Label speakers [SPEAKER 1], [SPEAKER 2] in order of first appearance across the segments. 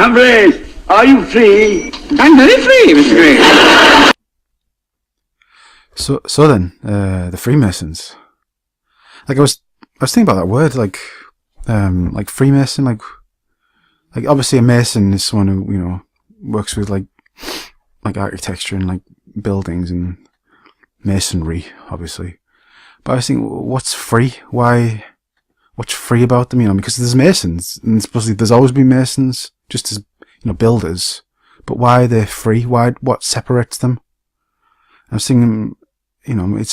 [SPEAKER 1] Humphreys, are you free? I'm very free, Mr. Gray.
[SPEAKER 2] So then, the Freemasons. Like I was thinking about that word, like Freemason, like obviously a Mason is someone who, you know, works with like architecture and like buildings and masonry, obviously. But I was thinking, what's free? What's free about them? You know, because there's Masons, and supposedly there's always been Masons, just as, you know, builders. But why are they free? What separates them? I was thinking, you know,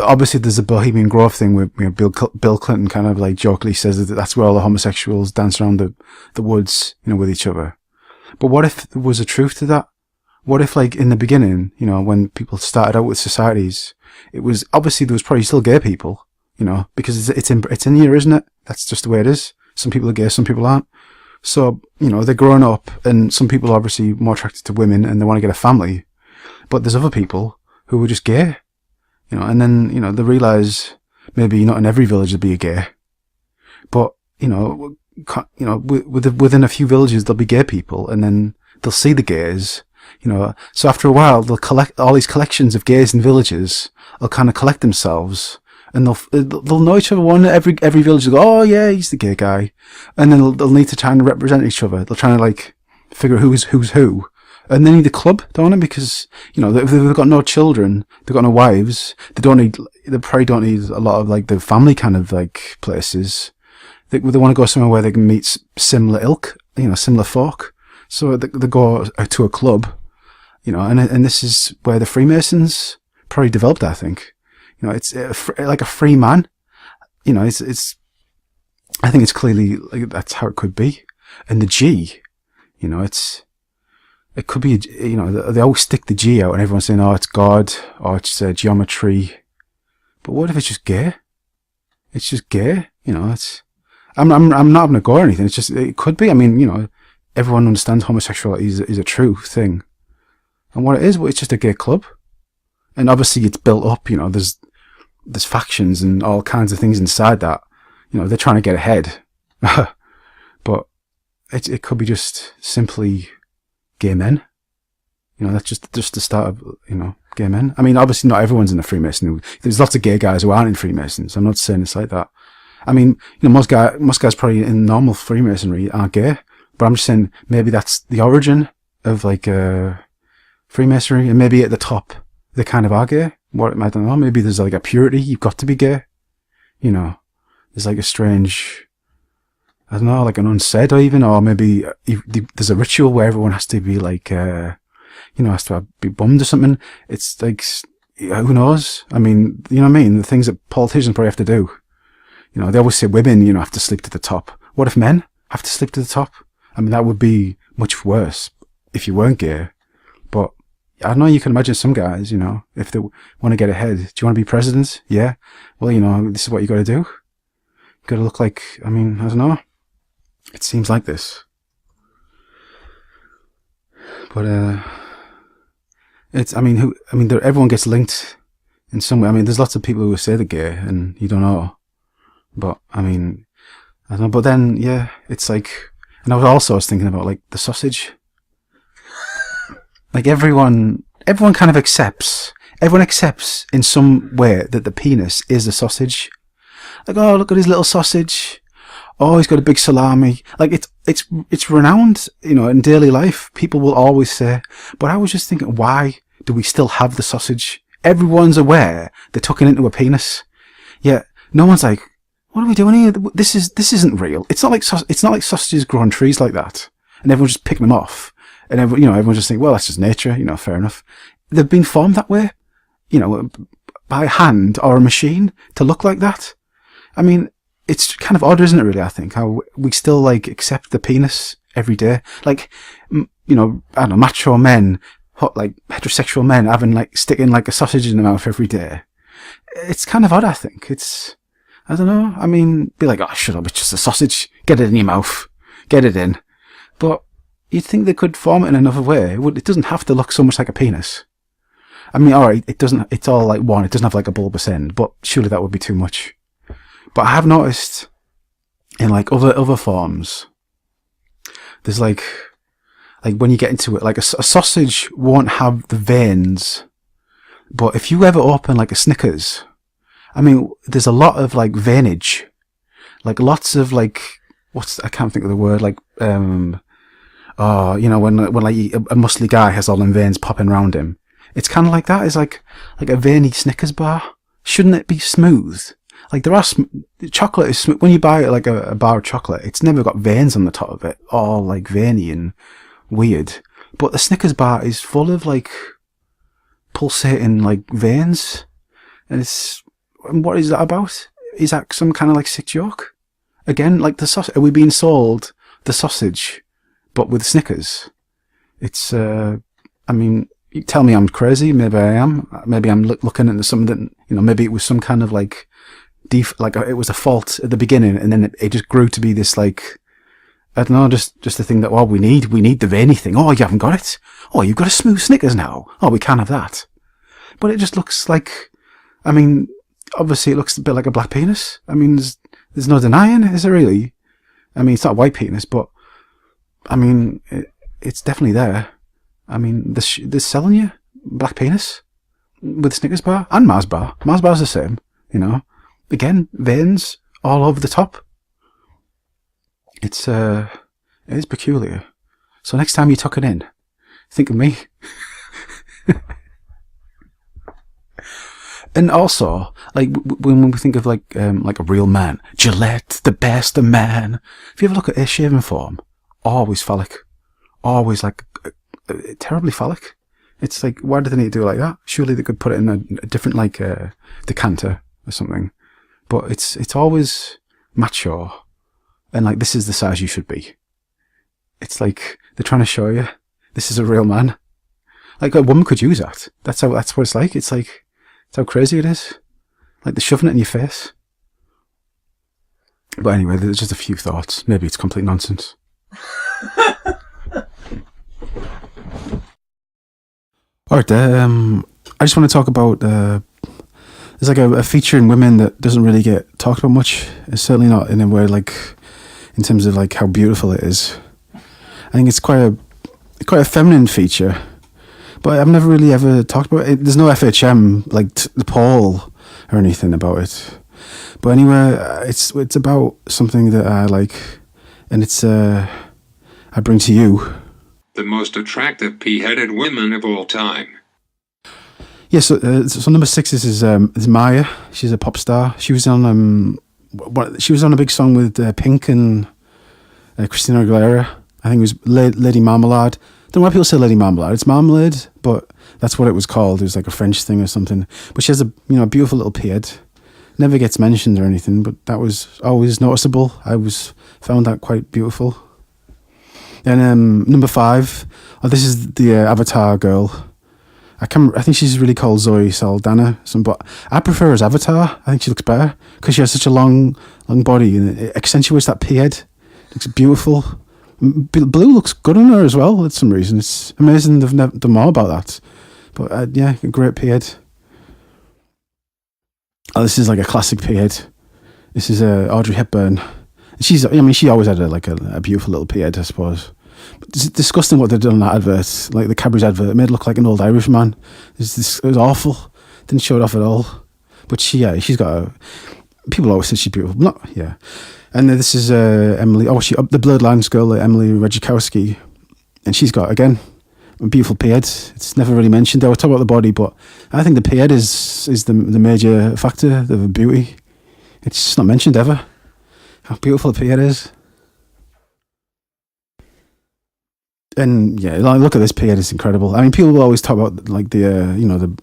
[SPEAKER 2] obviously there's a Bohemian Grove thing where, you know, Bill Clinton kind of like jokingly says that that's where all the homosexuals dance around the woods, you know, with each other. But what if there was a truth to that? What if, like, in the beginning, you know, when people started out with societies, it was obviously there was probably still gay people, you know, because it's in here, isn't it? That's just the way it is. Some people are gay, some people aren't. So, you know, they're growing up, and some people are obviously more attracted to women and they want to get a family. But there's other people who are just gay, you know, and then, you know, they realise maybe not in every village there'll be a gay, but, you know, within a few villages there'll be gay people, and then they'll see the gays, you know. So after a while they'll collect all these collections of gays in villages. They'll kind of collect themselves, and they'll know each other. Every village will go, oh yeah, he's the gay guy, and then they'll need to try and represent each other. They'll try to like figure who's who. And they need a club, don't they? Because, you know, if they've got no children, they've got no wives, they probably don't need a lot of like the family kind of like places. They want to go somewhere where they can meet similar ilk, you know, similar folk. So they go to a club, you know, and this is where the Freemasons probably developed, I think. You know, it's like a free man. You know, it's I think it's clearly like that's how it could be. And the G, you know, it could be, you know, they always stick the G out and everyone's saying, oh, it's God, or it's geometry. But what if it's just gay? It's just gay, you know, I'm not having a go or anything. It's just, it could be. I mean, you know, everyone understands homosexuality is a true thing. And what it is, well, it's just a gay club. And obviously it's built up, you know, there's factions and all kinds of things inside that. You know, they're trying to get ahead. But it could be just simply gay men. You know, that's just the start of, you know, gay men. I mean, obviously not everyone's in the Freemasons. There's lots of gay guys who aren't in Freemasons. I'm not saying it's like that. I mean, you know, most guys probably in normal Freemasonry aren't gay. But I'm just saying maybe that's the origin of like Freemasonry, and maybe at the top they kind of are gay. What, I don't know. Maybe there's like a purity. You've got to be gay. You know, there's like a strange, I don't know, like an unsaid or maybe there's a ritual where everyone has to be like, you know, has to be bummed or something. It's like, who knows? I mean, you know what I mean? The things that politicians probably have to do. You know, they always say women, you know, have to sleep to the top. What if men have to sleep to the top? I mean, that would be much worse if you weren't gay. But I don't know, you can imagine some guys, you know, if they want to get ahead. Do you want to be president? Yeah. Well, you know, this is what you got to do. You got to look like, I mean, I don't know. It seems like this. But, everyone gets linked in some way. I mean, there's lots of people who say they're gay and you don't know. But, I mean, I don't know. But then, yeah, it's like, and I was thinking about like the sausage. Like everyone kind of accepts in some way that the penis is a sausage. Like, oh, look at his little sausage. Oh, he's got a big salami. Like it's renowned, you know, in daily life. People will always say, but I was just thinking, why do we still have the sausage? Everyone's aware they're tucking into a penis. Yet no one's like, what are we doing here? This isn't real. It's not like sausages grow on trees like that. And everyone's just picking them off. And everyone's just thinking, well, that's just nature, you know, fair enough. They've been formed that way, you know, by hand or a machine to look like that. I mean, it's kind of odd, isn't it, really, I think, how we still, like, accept the penis every day. Like, you know, I don't know, macho men, like, heterosexual men having, like, sticking, like, a sausage in their mouth every day. It's kind of odd, I think. I don't know. I mean, be like, oh, shut up, it's just a sausage. Get it in your mouth. Get it in. But you'd think they could form it in another way. It doesn't have to look so much like a penis. I mean, alright, it's all like one. It doesn't have like a bulbous end, but surely that would be too much. But I have noticed in like other forms, there's like when you get into it, like a sausage won't have the veins, but if you ever open like a Snickers, I mean, there's a lot of like veinage, like lots of like, I can't think of the word, like, when like a muscly guy has all them veins popping around him. It's kind of like that. It's like a veiny Snickers bar. Shouldn't it be smooth? Like there are chocolate is smooth. When you buy like a bar of chocolate, it's never got veins on the top of it, all like veiny and weird. But the Snickers bar is full of like pulsating like veins, and what is that about? Is that some kind of like sick joke? Again, like the sausage. Are we being sold the sausage, but with Snickers? It's I mean. You tell me I'm crazy. Maybe I am. Maybe I'm looking into something. Maybe it was some kind of like, it was a fault at the beginning, and then it just grew to be this like, I don't know, just the thing that we need the veiny thing. Oh, you haven't got it. Oh, you've got a smooth Snickers now. Oh, we can't have that. But it just looks like, I mean, obviously it looks a bit like a black penis. I mean, there's no denying it, is there really? I mean, it's not a white penis, but I mean, it's definitely there. I mean, they're selling you black penis with Snickers bar and Mars bar. Mars bar's the same, Again, veins all over the top. It is peculiar. So next time you tuck it in, think of me. And also, like when we think of like a real man, Gillette, the best of man. If you ever look at his shaving form, always phallic, always like. Terribly phallic. It's like, why do they need to do it like that? Surely they could put it in a different like decanter or something. But it's always macho, and like this is the size you should be. It's like they're trying to show you this is a real man. Like a woman could use that. That's what it's like. It's like it's how crazy it is. Like they're shoving it in your face. But anyway, there's just a few thoughts. Maybe it's complete nonsense. Alright, I just want to talk about, there's like a feature in women that doesn't really get talked about much. It's certainly not in a way like, in terms of like how beautiful it is. I think it's quite a feminine feature, but I've never really ever talked about it. There's no FHM, like the poll or anything about it. But anyway, it's about something that I like, and I bring to you.
[SPEAKER 3] The most attractive pea-headed women of all time.
[SPEAKER 2] Yeah, so number 6 is Maya. She's a pop star. She was on a big song with Pink and Christina Aguilera. I think it was Lady Marmalade. I don't know why people say Lady Marmalade. It's Marmalade, but that's what it was called. It was like a French thing or something. But she has a beautiful little pea-head. Never gets mentioned or anything, but that was always noticeable. I found that quite beautiful. And number 5, this is the Avatar girl. I think she's really called Zoe Saldana. But I prefer her as Avatar. I think she looks better because she has such a long body, and it accentuates that pea-head. Looks beautiful. Blue looks good on her as well. For some reason, it's amazing they've never done more about that. But yeah, a great pea-head. Oh, this is like a classic pea-head. This is Audrey Hepburn. She always had a beautiful little pea-head, I suppose. But it's disgusting what they've done on that advert, like the Cadbury's advert. It made it look like an old Irish man. It was awful. Didn't show it off at all. But she's got people always say she's beautiful. And this is Emily. The Blurred Lines girl, Emily Ratajkowski, and she's got again a beautiful pea-head. It's never really mentioned. I was talking about the body, but I think the pea-head is the major factor of the beauty. It's just not mentioned ever. How beautiful the pea-head is. And yeah, like, look at this pea-head, it's incredible. I mean, people will always talk about like the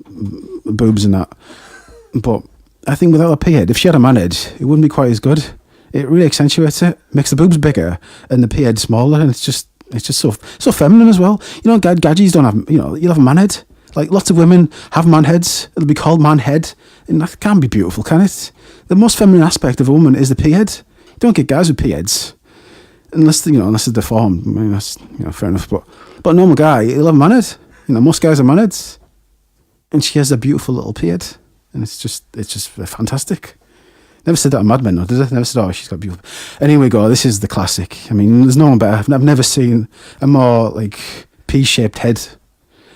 [SPEAKER 2] boobs and that, but I think without a pea-head, if she had a man head, it wouldn't be quite as good. It really accentuates it, makes the boobs bigger and the pea-head smaller, and it's just so feminine as well. Gadgies don't have, you'll have a man head. Like lots of women have man heads. It'll be called man head, and that can be beautiful, can it? The most feminine aspect of a woman is the pea-head. You don't get guys with pea-heads. Unless it's deformed. I mean, that's fair enough. But a normal guy, he'll have a man head. Most guys are man heads, and she has a beautiful little pea-head, and it's just fantastic. Never said that on Mad Men, though, did it? Never said, oh, she's got beautiful. And here we go. This is the classic. I mean, there's no one better. I've never seen a more, like, pea-shaped head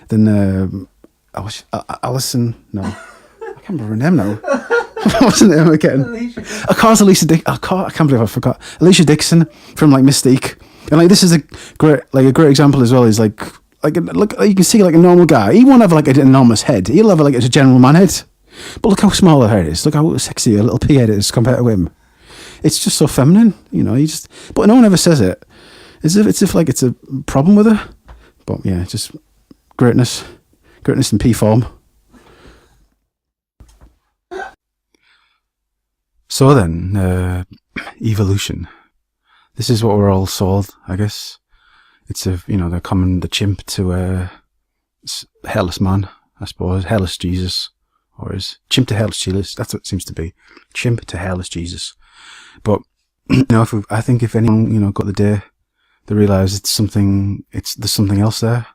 [SPEAKER 2] than Alison. No. I can't remember her name now. What was her name again? Alicia Dixon. I can't believe I forgot. Alicia Dixon from, like, Mystique. And, like, this is a great example as well. Is like look, you can see, like, a normal guy. He won't have, like, an enormous head. He'll have, like, a general man head. But look how small her hair is. Look how sexy a little Pea-Headed is compared to him. It's just so feminine, you know. But no one ever says it. It's if like it's a problem with her. But yeah, just greatness in P form. So then, evolution. This is what we're all sold, I guess. It's the chimp to hairless man, I suppose, hairless Jesus. Or is chimp to hairless Jesus? That's what it seems to be. Chimp to hairless Jesus. But I think if anyone got the day, they realise there's something else there,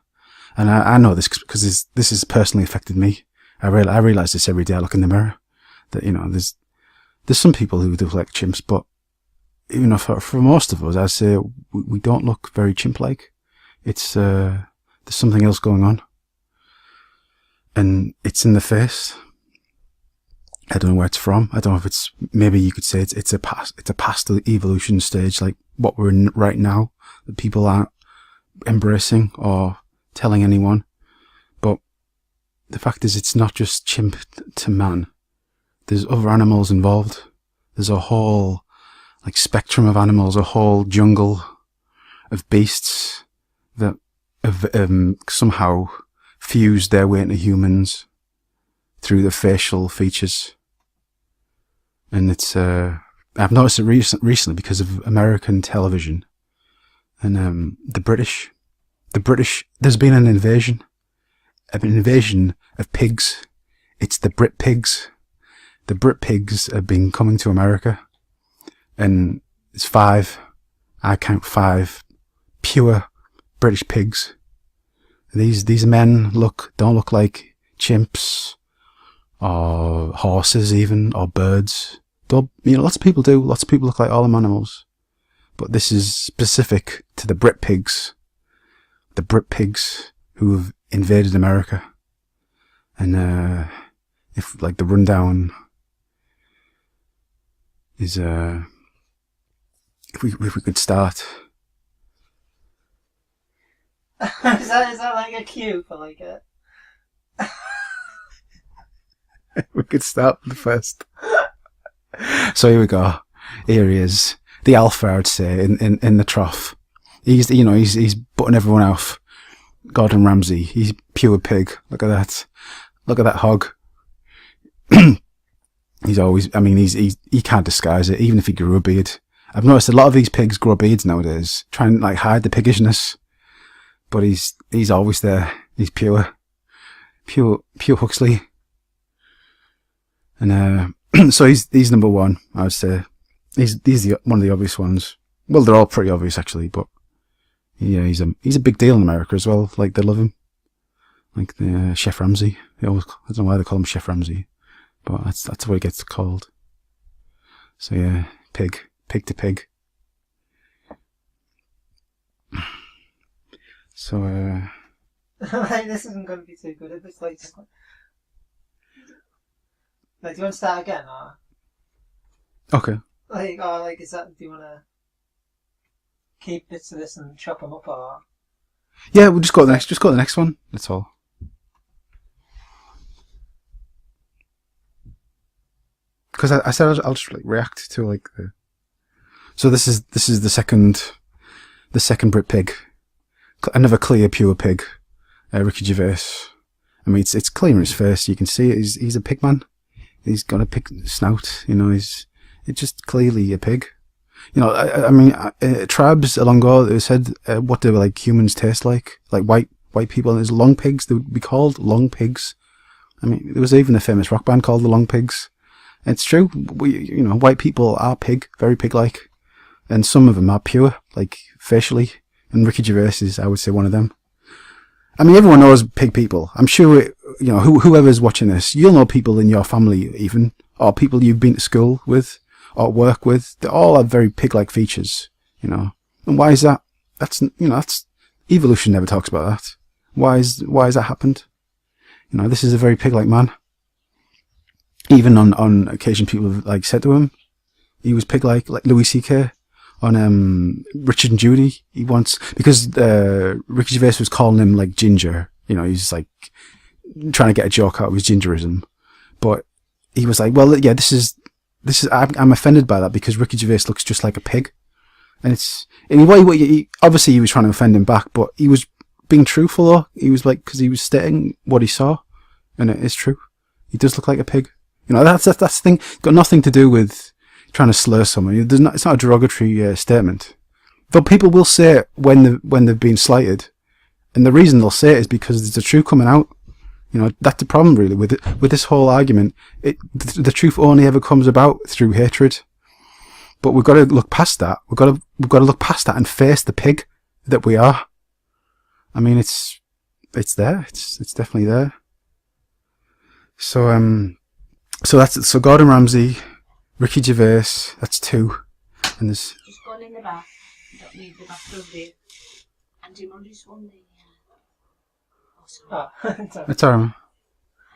[SPEAKER 2] and I know this because this has personally affected me. I realise this every day. I look in the mirror that there's some people who do like chimps, but for most of us, I'd say we don't look very chimp-like. It's there's something else going on, and it's in the face. I don't know where it's from. I don't know if it's, maybe you could say it's a past evolution stage, like what we're in right now, that people aren't embracing or telling anyone. But the fact is, it's not just chimp to man. There's other animals involved. There's a whole, like, spectrum of animals, a whole jungle of beasts that have somehow fused their way into humans through the facial features. And it's I've noticed it recently because of American television and the British, there's been an invasion of pigs. It's the Brit pigs. The Brit pigs have been coming to America, and it's 5, I count 5 pure British pigs. These men don't look like chimps or horses even, or birds. Lots of people do. Lots of people look like all them animals. But this is specific to the Brit pigs. The Brit pigs who have invaded America. And if, like, the rundown is, if we could start.
[SPEAKER 4] Is that like a cue for like a...
[SPEAKER 2] We could start with the first. So here we go. Here he is, the alpha, I'd say, in the trough. He's butting everyone off. Gordon Ramsay. He's pure pig. Look at that. Look at that hog. He's always. I mean, he can't disguise it, even if he grew a beard. I've noticed a lot of these pigs grow beards nowadays, trying to, like, hide the piggishness. But he's always there. He's pure Huxley. And so he's number one, I would say. He's one of the obvious ones. Well, they're all pretty obvious actually, but yeah, he's a big deal in America as well. Like, they love him. Like the Chef Ramsay. I don't know why they call him Chef Ramsay, but that's what he gets called. So yeah, pig to pig. So
[SPEAKER 4] Like, this isn't going to be too good. If it's like, do you want to start again, or
[SPEAKER 2] okay.
[SPEAKER 4] Is that? Do you want to keep bits of this and chop them up, or?
[SPEAKER 2] Yeah, we'll just go to the next one. That's all. Because I said I'll just, like, react to, like, the. So this is the second Brit pig, another clear pure pig, Ricky Gervais. I mean, it's clear in his face. You can see it. He's a pig man. He's got a pig snout. It's just clearly a pig. I mean, tribes along ago said what they were, like, humans taste like white people. There's long pigs. They would be called long pigs. I mean, there was even a famous rock band called the Long Pigs. It's true. White people are very pig-like, and some of them are pure, like, facially. And Ricky Gervais is, I would say, one of them. I mean, everyone knows pig people. I'm sure, whoever's watching this, you'll know people in your family even, or people you've been to school with, or work with, they all have very pig-like features, you know. And why is that? That's, you know, that's, evolution never talks about that. Why has that happened? You know, this is a very pig-like man. Even on occasion, people have like said to him, he was pig-like Louis C.K. on Richard and Judy. He once, because Ricky Gervais was calling him like ginger. You know, he's like trying to get a joke out of his gingerism, but he was like, well, yeah, this is. I'm offended by that because Ricky Gervais looks just like a pig, and it's in a way. Obviously, he was trying to offend him back, but he was being truthful. Though he was like, because he was stating what he saw, and it is true. He does look like a pig. You know, that's the thing. Got nothing to do with trying to slur someone. It's not a derogatory statement. Though people will say it when they've been slighted, and the reason they'll say it is because there's the truth coming out. You know, that's the problem really with it, with this whole argument. The truth only ever comes about through hatred. But we've got to look past that. We've got to look past that and face the pig that we are. I mean, it's there. It's definitely there. So so Gordon Ramsay, Ricky Gervais, that's 2, and there's.
[SPEAKER 5] Just gone in the bath. You don't need the bathroom there. And Jim Morris won the.
[SPEAKER 4] Oh,
[SPEAKER 2] It's alright.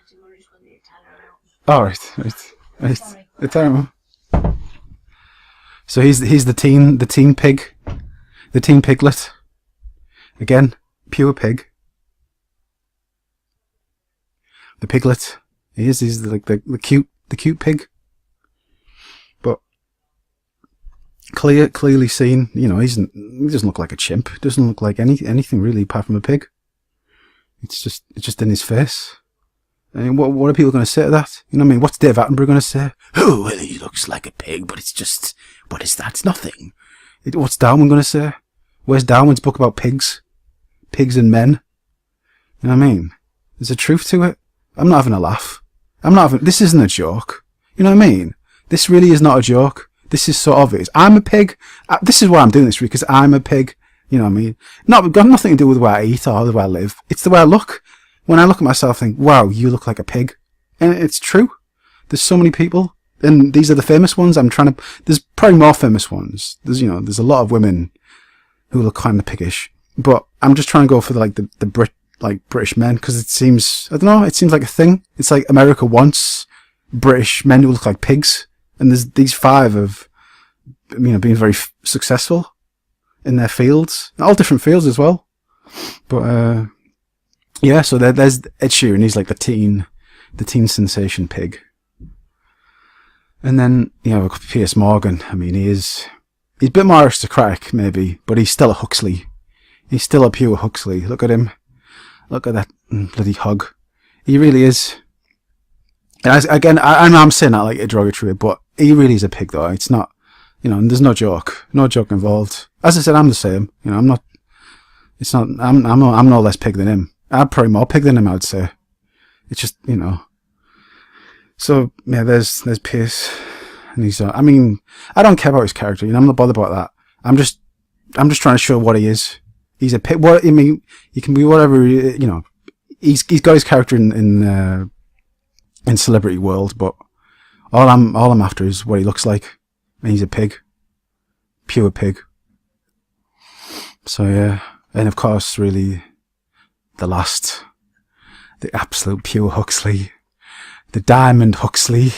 [SPEAKER 5] Jim Morris won the Italian Open.
[SPEAKER 2] Right. It's alright. So he's the teen pig, the teen piglet. Again, pure pig. The piglet. He's like the cute pig. But clearly seen, you know, he doesn't look like a chimp. Doesn't look like anything really apart from a pig. It's just in his face. I mean, what are people going to say to that? You know what I mean? What's Dave Attenborough going to say? Oh, well, he looks like a pig, but it's just, what is that? It's nothing. What's Darwin going to say? Where's Darwin's book about pigs? Pigs and men? You know what I mean? There's a truth to it. I'm not having a laugh. This isn't a joke. You know what I mean? This really is not a joke. This is so obvious. I'm a pig. This is why I'm doing this, because I'm a pig. You know what I mean? Got nothing to do with the way I eat or the way I live. It's the way I look. When I look at myself, I think, wow, you look like a pig. And it's true. There's so many people. And these are the famous ones. There's probably more famous ones. There's a lot of women who look kind of piggish. But I'm just trying to go for the British men, because it seems like a thing. It's like America wants British men who look like pigs. And there's these 5 of, being very successful in their fields, all different fields as well. But yeah, so there's Ed Sheeran. He's like the teen sensation pig. And then Piers Morgan. I mean, he's a bit more aristocratic maybe, but he's still a Huxley. He's still a pure Huxley. Look at him. Look at that bloody hug. He really is. And I'm saying that like a derogatory, but he really is a pig though. It's not. And there's no joke involved. As I said, I'm the same. I'm not. It's not. I'm no less pig than him. I'm probably more pig than him, I would say. It's just So yeah, there's Pierce, and he's. I don't care about his character. I'm not bothered about that. I'm just trying to show what he is. He's a pig. He can be whatever. He's got his character in celebrity world, but all I'm after is what he looks like. And he's a pig. Pure pig. So yeah. And of course, really, the absolute pure Huxley. The diamond Huxley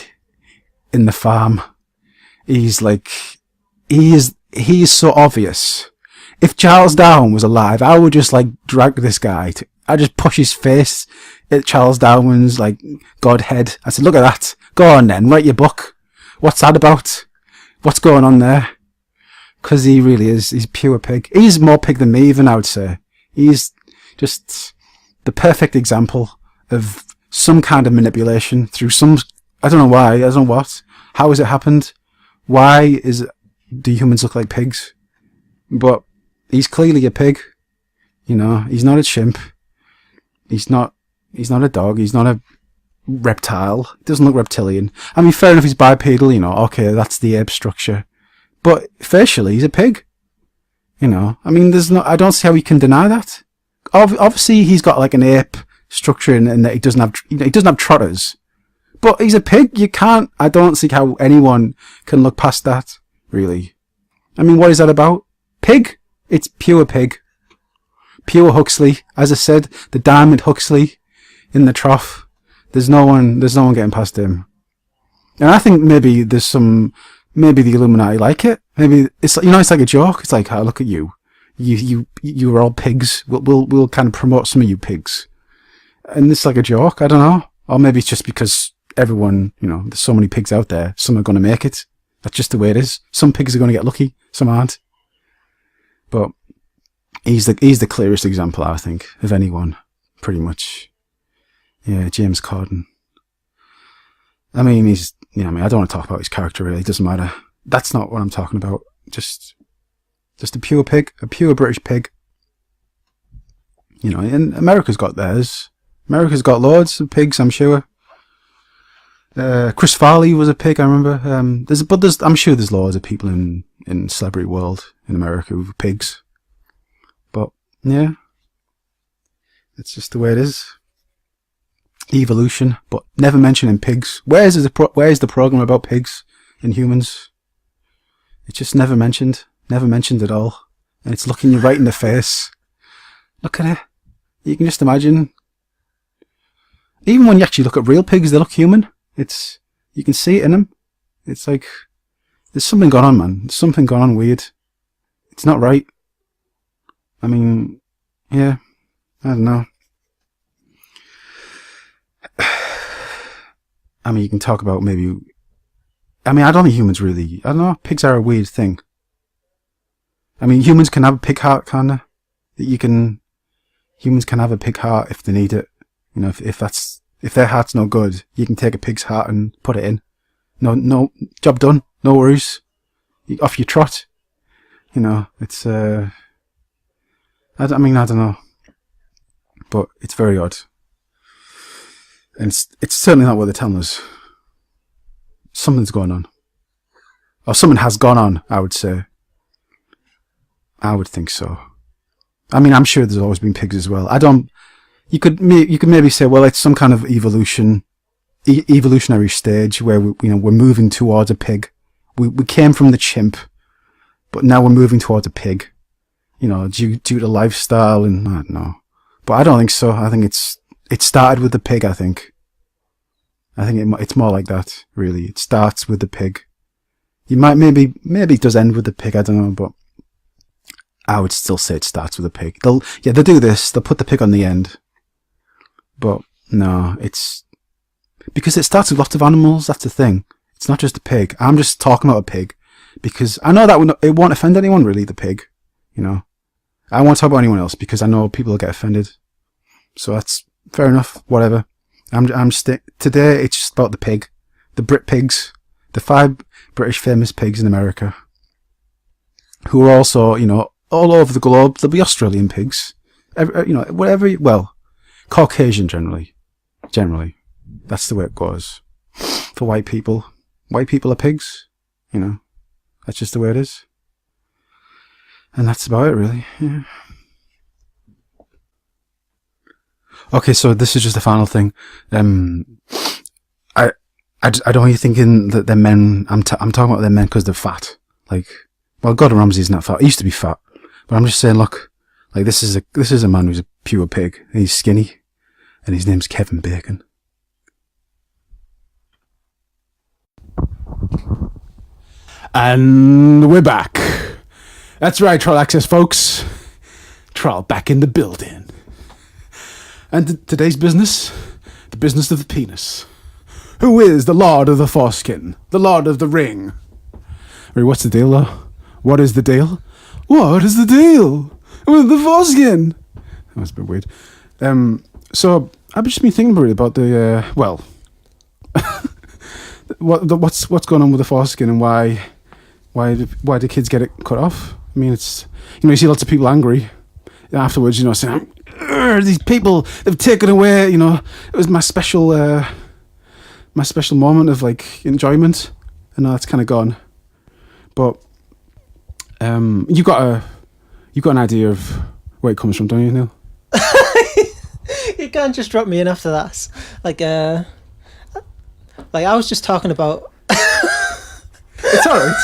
[SPEAKER 2] in the farm. He is so obvious. If Charles Darwin was alive, I would just drag this guy I'd just push his face at Charles Darwin's Godhead. I said, look at that. Go on then, write your book. What's that about? What's going on there? Because he really is. He's pure pig. He's more pig than me even, I would say. He's just the perfect example of some kind of manipulation through I don't know why, I don't know what. How has it happened? Why do humans look like pigs? But he's clearly a pig. He's not a chimp. He's not a dog. He's not a reptile. He doesn't look reptilian. Fair enough, he's bipedal, okay, that's the ape structure. But facially, he's a pig. I don't see how he can deny that. Obviously, he's got an ape structure in that he doesn't have trotters. But he's a pig. You can't. I don't see how anyone can look past that. Really. I mean, what is that about? Pig? It's pure pig. Pure Huxley. As I said, the diamond Huxley in the trough. There's no one getting past him. And I think maybe maybe the Illuminati like it. Maybe it's it's like a joke. It's like, oh, look at you. You are all pigs. We'll kind of promote some of you pigs. And it's like a joke. I don't know. Or maybe it's just because everyone, there's so many pigs out there. Some are going to make it. That's just the way it is. Some pigs are going to get lucky. Some aren't. But he's the clearest example, I think, of anyone, pretty much. Yeah, James Corden. I mean, I don't want to talk about his character really. It doesn't matter. That's not what I'm talking about. Just a pure pig, a pure British pig. And America's got theirs. America's got loads of pigs, I'm sure. Chris Farley was a pig, I remember. I'm sure there's loads of people in celebrity world in America who are pigs. But yeah, it's just the way it is. Evolution, but never mentioning pigs. Where's the program about pigs and humans? It's just never mentioned at all, and it's looking you right in the face. Look at it. You can just imagine. Even when you actually look at real pigs, they look human. You can see it in them. It's like there's something going on, man. There's something going on weird. It's not right. I mean, yeah, I don't know. I mean, you can talk about maybe... I mean, I don't think humans really... I don't know, pigs are a weird thing. I mean, humans can have a pig heart, can't they? Humans can have a pig heart if they need it. If their heart's no good, you can take a pig's heart and put it in. No, job done. No worries. Off you trot. It's... I don't know. But it's very odd. And it's certainly not what they're telling us. Something's going on. Or something has gone on, I would say. I would think so. I mean, I'm sure there's always been pigs as well. You could maybe say, well, it's some kind of evolutionary stage where we're moving towards a pig. We came from the chimp, but now we're moving towards a pig. Due to lifestyle and I don't know. But I don't think so. I think it started with the pig, I think. It's more like that, really. It starts with the pig. You might maybe it does end with the pig, I don't know, but I would still say it starts with the pig. They'll do this, they'll put the pig on the end. But no, it's because it starts with lots of animals, that's the thing. It's not just a pig. I'm just talking about a pig because I know that it won't offend anyone really, the pig. I won't talk about anyone else because I know people will get offended. So that's fair enough, whatever. Today it's just about the pig. The Brit pigs. The 5 British famous pigs in America. Who are also, all over the globe. There'll be Australian pigs. Caucasian generally. Generally. That's the way it goes. For white people. White people are pigs. That's just the way it is. And that's about it, really. Yeah. Okay, so this is just the final thing. I don't want you thinking that they're men. I'm talking about they're men because they're fat. Gordon Ramsay's not fat. He used to be fat, but I'm just saying, look, this is a man who's a pure pig. He's skinny, and his name's Kevin Bacon. And we're back. That's right, Troll Access, folks. Troll back in the building. And today's business, the business of the penis. Who is the Lord of the Foreskin? The Lord of the Ring? Wait, what's the deal, though? What is the deal? What is the deal with the foreskin? That's a bit weird. So I've just been thinking really about the what's going on with the foreskin and why do kids get it cut off? I mean, it's you see lots of people angry afterwards, saying, these people, they've taken away, it was my special moment of enjoyment, and now it's kind of gone. But you got an idea of where it comes from, don't you, Neil?
[SPEAKER 4] You can't just drop me in after that. Like, I was just talking about,
[SPEAKER 2] It's alright.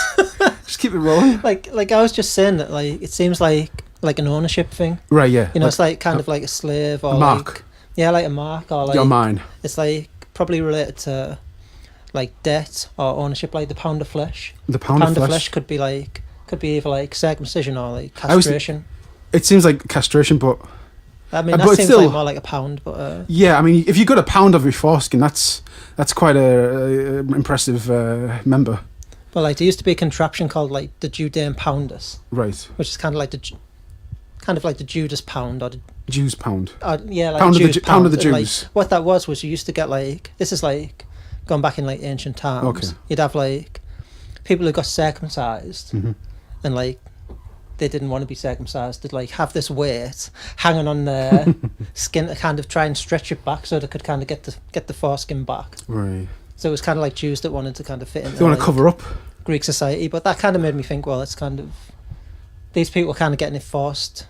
[SPEAKER 2] Just keep it rolling.
[SPEAKER 4] like I was just saying that, like, it seems like an ownership thing.
[SPEAKER 2] Right, yeah.
[SPEAKER 4] You know, it's like kind of like a slave or
[SPEAKER 2] a mark.
[SPEAKER 4] like, yeah, like a mark or like
[SPEAKER 2] You're mine.
[SPEAKER 4] it's like probably related to like debt or ownership, like the pound of flesh.
[SPEAKER 2] The pound of flesh.
[SPEAKER 4] could be either like circumcision or like castration.
[SPEAKER 2] It seems like castration, but
[SPEAKER 4] I mean, that
[SPEAKER 2] but
[SPEAKER 4] seems
[SPEAKER 2] still,
[SPEAKER 4] like more like a pound, but
[SPEAKER 2] yeah, I mean, if you got a pound of your foreskin, that's quite a impressive member.
[SPEAKER 4] but like there used to be a contraption called like the Judean poundus,
[SPEAKER 2] Right.
[SPEAKER 4] which is kind of like the Judas pound or the
[SPEAKER 2] Jews pound.
[SPEAKER 4] yeah, like
[SPEAKER 2] Pound of the
[SPEAKER 4] Jews
[SPEAKER 2] pound of the
[SPEAKER 4] And, like,
[SPEAKER 2] Jews.
[SPEAKER 4] what that was you used to get like, this is like going back in like ancient times.
[SPEAKER 2] Okay.
[SPEAKER 4] You'd have like people who got circumcised
[SPEAKER 2] Mm-hmm.
[SPEAKER 4] and like they didn't want to be circumcised. They'd like have this weight hanging on their skin to kind of try and stretch it back so they could kind of get the foreskin back.
[SPEAKER 2] Right.
[SPEAKER 4] So it was kind of like Jews that wanted to kind of fit into
[SPEAKER 2] They want to
[SPEAKER 4] like,
[SPEAKER 2] cover up.
[SPEAKER 4] Greek society, but that kind of made me think, well, it's kind of these people are kind of getting it forced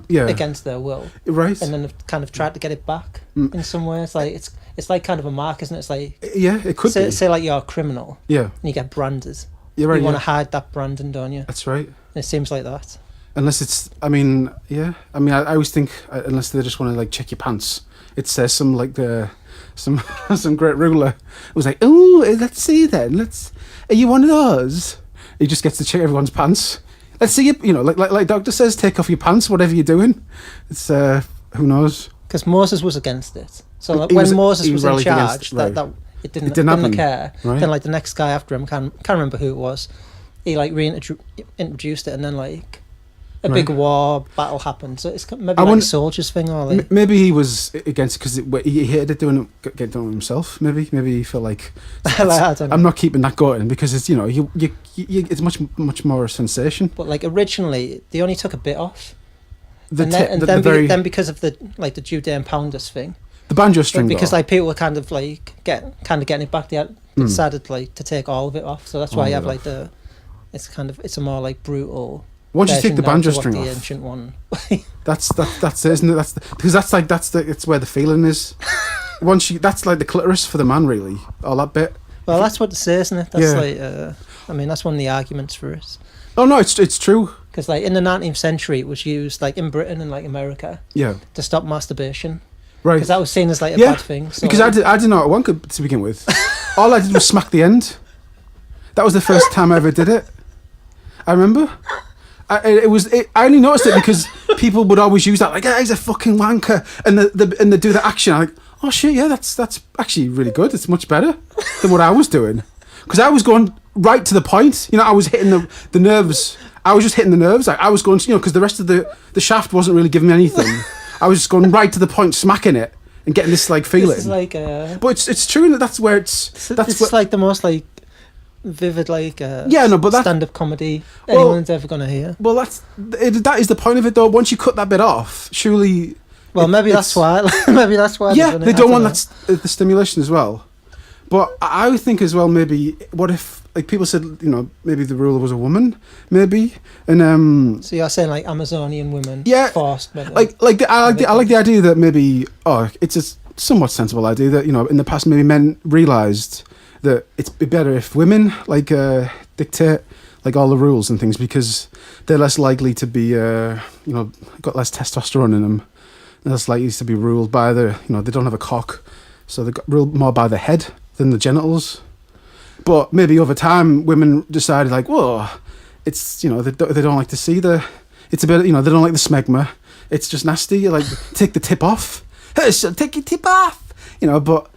[SPEAKER 2] Yeah.
[SPEAKER 4] against their will,
[SPEAKER 2] Right.
[SPEAKER 4] and then they've kind of tried to get it back in some way. It's like it's like kind of a mark, isn't it? It's like
[SPEAKER 2] Yeah, it could be.
[SPEAKER 4] say like you're a criminal
[SPEAKER 2] Yeah.
[SPEAKER 4] and you get branded.
[SPEAKER 2] You're right.
[SPEAKER 4] You want
[SPEAKER 2] Yeah.
[SPEAKER 4] to hide that branding, don't you?
[SPEAKER 2] That's right.
[SPEAKER 4] And it seems like that.
[SPEAKER 2] Unless it's, I mean, yeah. I mean, I always think unless they just want to like check your pants. It says some like some great ruler was like, oh, let's see then. Are you one of those? He just gets to check everyone's pants. Let's see you know, like doctor says, take off your pants, whatever you're doing. It's who knows?
[SPEAKER 4] Because Moses was against it. So like,
[SPEAKER 2] He
[SPEAKER 4] when
[SPEAKER 2] was-
[SPEAKER 4] Moses
[SPEAKER 2] he
[SPEAKER 4] was in
[SPEAKER 2] rallied against
[SPEAKER 4] charge,
[SPEAKER 2] it, right.
[SPEAKER 4] that it didn't
[SPEAKER 2] didn't happen.
[SPEAKER 4] occur.
[SPEAKER 2] Right.
[SPEAKER 4] Then like the next guy after him, can't remember who it was. He like reintroduced it, and then like a big war battle happened. So it's maybe like a soldiers thing, or like
[SPEAKER 2] Maybe he was against it because he hated it getting done himself. Maybe he felt like
[SPEAKER 4] I don't know.
[SPEAKER 2] I'm not keeping that going because it's, you know, you it's much more a sensation.
[SPEAKER 4] But like originally, they only took a bit off,
[SPEAKER 2] The
[SPEAKER 4] then because of the Judean poundus thing,
[SPEAKER 2] the banjo string,
[SPEAKER 4] because
[SPEAKER 2] though.
[SPEAKER 4] like people were kind of getting it back, they decided like to take all of it off. So that's why you have like it's a more like brutal.
[SPEAKER 2] Once you take the banjo string
[SPEAKER 4] the
[SPEAKER 2] off,
[SPEAKER 4] ancient one.
[SPEAKER 2] that's it, isn't it? Because it's where the feeling is. Once that's like the clitoris for the man, really. All that bit.
[SPEAKER 4] Well, that's what it says, isn't it? That's
[SPEAKER 2] Yeah.
[SPEAKER 4] like, I mean, that's one of the arguments for it.
[SPEAKER 2] Oh no, it's true.
[SPEAKER 4] Because like in the 19th century, it was used like in Britain and like America
[SPEAKER 2] Yeah.
[SPEAKER 4] to stop masturbation.
[SPEAKER 2] Right.
[SPEAKER 4] Because that was seen as like a
[SPEAKER 2] Yeah,
[SPEAKER 4] bad thing. So,
[SPEAKER 2] because I didn't know what one could to begin with. All I did was smack the end. That was the first time I ever did it. I remember. I only noticed it because people would always use that, like, "Ah, he's a fucking wanker," and they do the action. I'm like, oh shit, yeah, that's actually really good. It's much better than what I was doing, because I was going right to the point. You know, I was hitting the nerves. I was just hitting the nerves. Like, I was going, you know, because the rest of the shaft wasn't really giving me anything. I was just going right to the point, smacking it and getting this like feeling.
[SPEAKER 4] This is like
[SPEAKER 2] But it's true that that's where it's
[SPEAKER 4] like the most like vivid like stand-up comedy anyone's ever gonna hear.
[SPEAKER 2] Well, that is the point of it, though. Once you cut that bit off, surely.
[SPEAKER 4] Well, maybe that's why. Maybe that's why.
[SPEAKER 2] Yeah, they don't want the stimulation as well. But I would think as well, maybe what if like people said, you know, maybe the ruler was a woman, maybe, and
[SPEAKER 4] So you're saying like Amazonian women?
[SPEAKER 2] Yeah,
[SPEAKER 4] forced.
[SPEAKER 2] I like the idea that maybe it's a somewhat sensible idea that, you know, in the past maybe men realised that it's better if women like dictate like all the rules and things, because they're less likely to be you know, got less testosterone in them, they're less likely to be ruled by they don't have a cock, so they got ruled more by the head than the genitals. But maybe over time women decided like, whoa, it's, you know, they don't like to see it's a bit, you know, they don't like the smegma, it's just nasty, like take the tip off, hey, so take your tip off, you know. But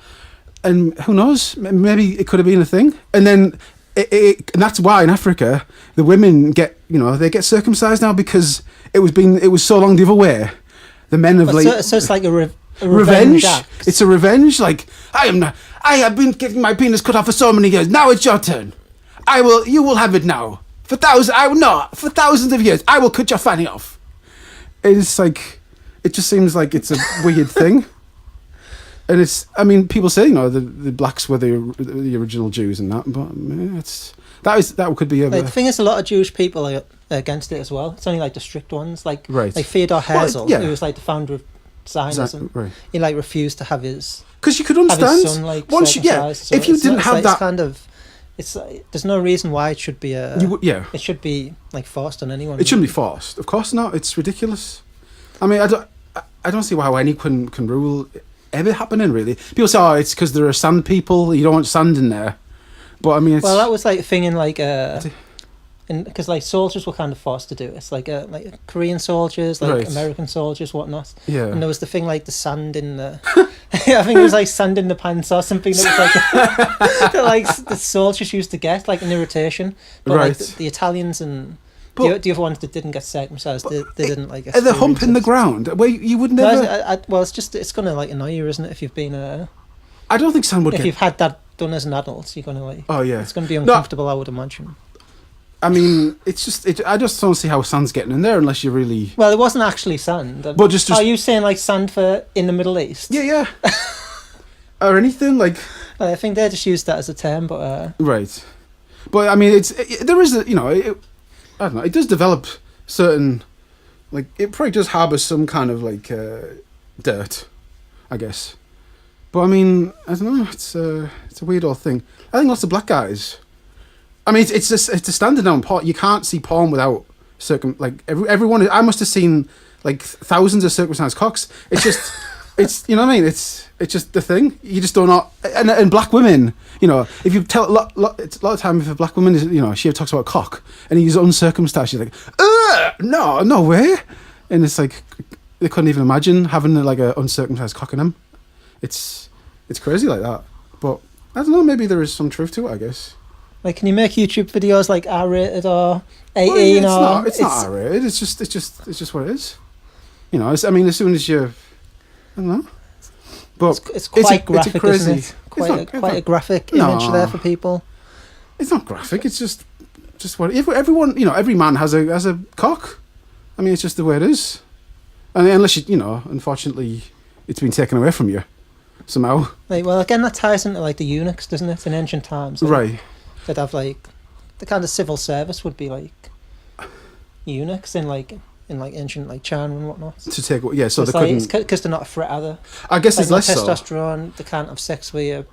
[SPEAKER 2] and who knows, maybe it could have been a thing. And then and that's why in Africa the women get, you know, they get circumcised now, because it was so long the other way. The men have
[SPEAKER 4] so it's like a
[SPEAKER 2] revenge
[SPEAKER 4] act.
[SPEAKER 2] It's a revenge, like, I have been getting my penis cut off for so many years, now it's your turn. You will have it now for thousands of years. I will cut your fanny off. It's like, it just seems like it's a weird thing. And it's, I mean, people say, you know, the blacks were the original Jews and that, but that could be
[SPEAKER 4] Like, the thing is, a lot of Jewish people are against it as well. It's only like the strict ones, like
[SPEAKER 2] Right.
[SPEAKER 4] like Theodor Herzl,
[SPEAKER 2] yeah.
[SPEAKER 4] who was like the founder of Zionism.
[SPEAKER 2] Right.
[SPEAKER 4] He like refused to have his
[SPEAKER 2] Because you could
[SPEAKER 4] have
[SPEAKER 2] understand
[SPEAKER 4] his son like
[SPEAKER 2] once you,
[SPEAKER 4] circumcised. So
[SPEAKER 2] if you
[SPEAKER 4] it's
[SPEAKER 2] didn't
[SPEAKER 4] not- it's
[SPEAKER 2] have
[SPEAKER 4] like,
[SPEAKER 2] that,
[SPEAKER 4] it's kind of it's there's no reason why it should be
[SPEAKER 2] yeah,
[SPEAKER 4] it should be like forced on anyone.
[SPEAKER 2] it shouldn't be forced. Of course not. It's ridiculous. I mean, I don't see how any can rule ever happening. Really, people say, "Oh, it's because there are sand people. You don't want sand in there." But I mean, it's,
[SPEAKER 4] Well, that was like a thing in like because like soldiers were kind of forced to do it. It's like Korean soldiers, like
[SPEAKER 2] Right.
[SPEAKER 4] American soldiers, whatnot.
[SPEAKER 2] yeah.
[SPEAKER 4] And there was the thing like the sand in the, I think it was like sand in the pants or something that was like that like the soldiers used to get like an irritation. But like
[SPEAKER 2] Right.
[SPEAKER 4] the Italians and
[SPEAKER 2] But-
[SPEAKER 4] the other ones that didn't get circumcised, they didn't like.
[SPEAKER 2] The hump in the
[SPEAKER 4] experience it.
[SPEAKER 2] ground where you would
[SPEAKER 4] No,
[SPEAKER 2] never.
[SPEAKER 4] well, it's gonna like annoy you, isn't it? If you've been
[SPEAKER 2] I don't think sand would
[SPEAKER 4] if
[SPEAKER 2] get.
[SPEAKER 4] you've had that done as an adult, you're gonna like.
[SPEAKER 2] Oh yeah.
[SPEAKER 4] It's gonna be uncomfortable, I would imagine.
[SPEAKER 2] I mean, it's just. I just don't see how sand's getting in there unless you really.
[SPEAKER 4] Well, it wasn't actually sand.
[SPEAKER 2] But just-
[SPEAKER 4] Are you saying like sand for in the Middle East?
[SPEAKER 2] Yeah. Or anything like.
[SPEAKER 4] I think they just used that as a term, but
[SPEAKER 2] Right. But I mean, there is a, you know, I don't know, it does develop certain, like, it probably does harbour some kind of like dirt, I guess. But I mean, I don't know, it's a weird old thing. I think lots of black guys. I mean, it's a standard now in porn. You can't see porn without everyone. I must have seen like thousands of circumcised cocks. It's just, it's, you know what I mean. It's just the thing. You just don't know. And black women, you know, if you tell it's a lot of time if a black woman is, you know, she talks about cock and he's uncircumcised, she's like, no way. And it's like they couldn't even imagine having like a uncircumcised cock in them. It's crazy like that. But I don't know. Maybe there is some truth to it, I guess.
[SPEAKER 4] like, can you make YouTube videos like R-rated or
[SPEAKER 2] Well,
[SPEAKER 4] 18
[SPEAKER 2] yeah,
[SPEAKER 4] or
[SPEAKER 2] it's not R-rated. It's just what it is. You know, I mean, as soon as you, I don't know. But
[SPEAKER 4] it's quite graphic,
[SPEAKER 2] crazy.
[SPEAKER 4] isn't it? Quite a graphic
[SPEAKER 2] No.
[SPEAKER 4] image there for people.
[SPEAKER 2] It's not graphic. It's just what everyone. You know, every man has a cock. I mean, it's just the way it is. And unless you know, unfortunately, it's been taken away from you somehow.
[SPEAKER 4] Like, well, again, that ties into like the eunuchs, doesn't it? In ancient times, like,
[SPEAKER 2] Right.
[SPEAKER 4] they'd have like the kind of civil service would be like eunuchs in ancient like China and whatnot.
[SPEAKER 2] To take, yeah. So
[SPEAKER 4] it's
[SPEAKER 2] they
[SPEAKER 4] like
[SPEAKER 2] couldn't.
[SPEAKER 4] because they're not a threat either.
[SPEAKER 2] I guess
[SPEAKER 4] Like,
[SPEAKER 2] it's
[SPEAKER 4] no
[SPEAKER 2] less so.
[SPEAKER 4] testosterone. They can't have sex with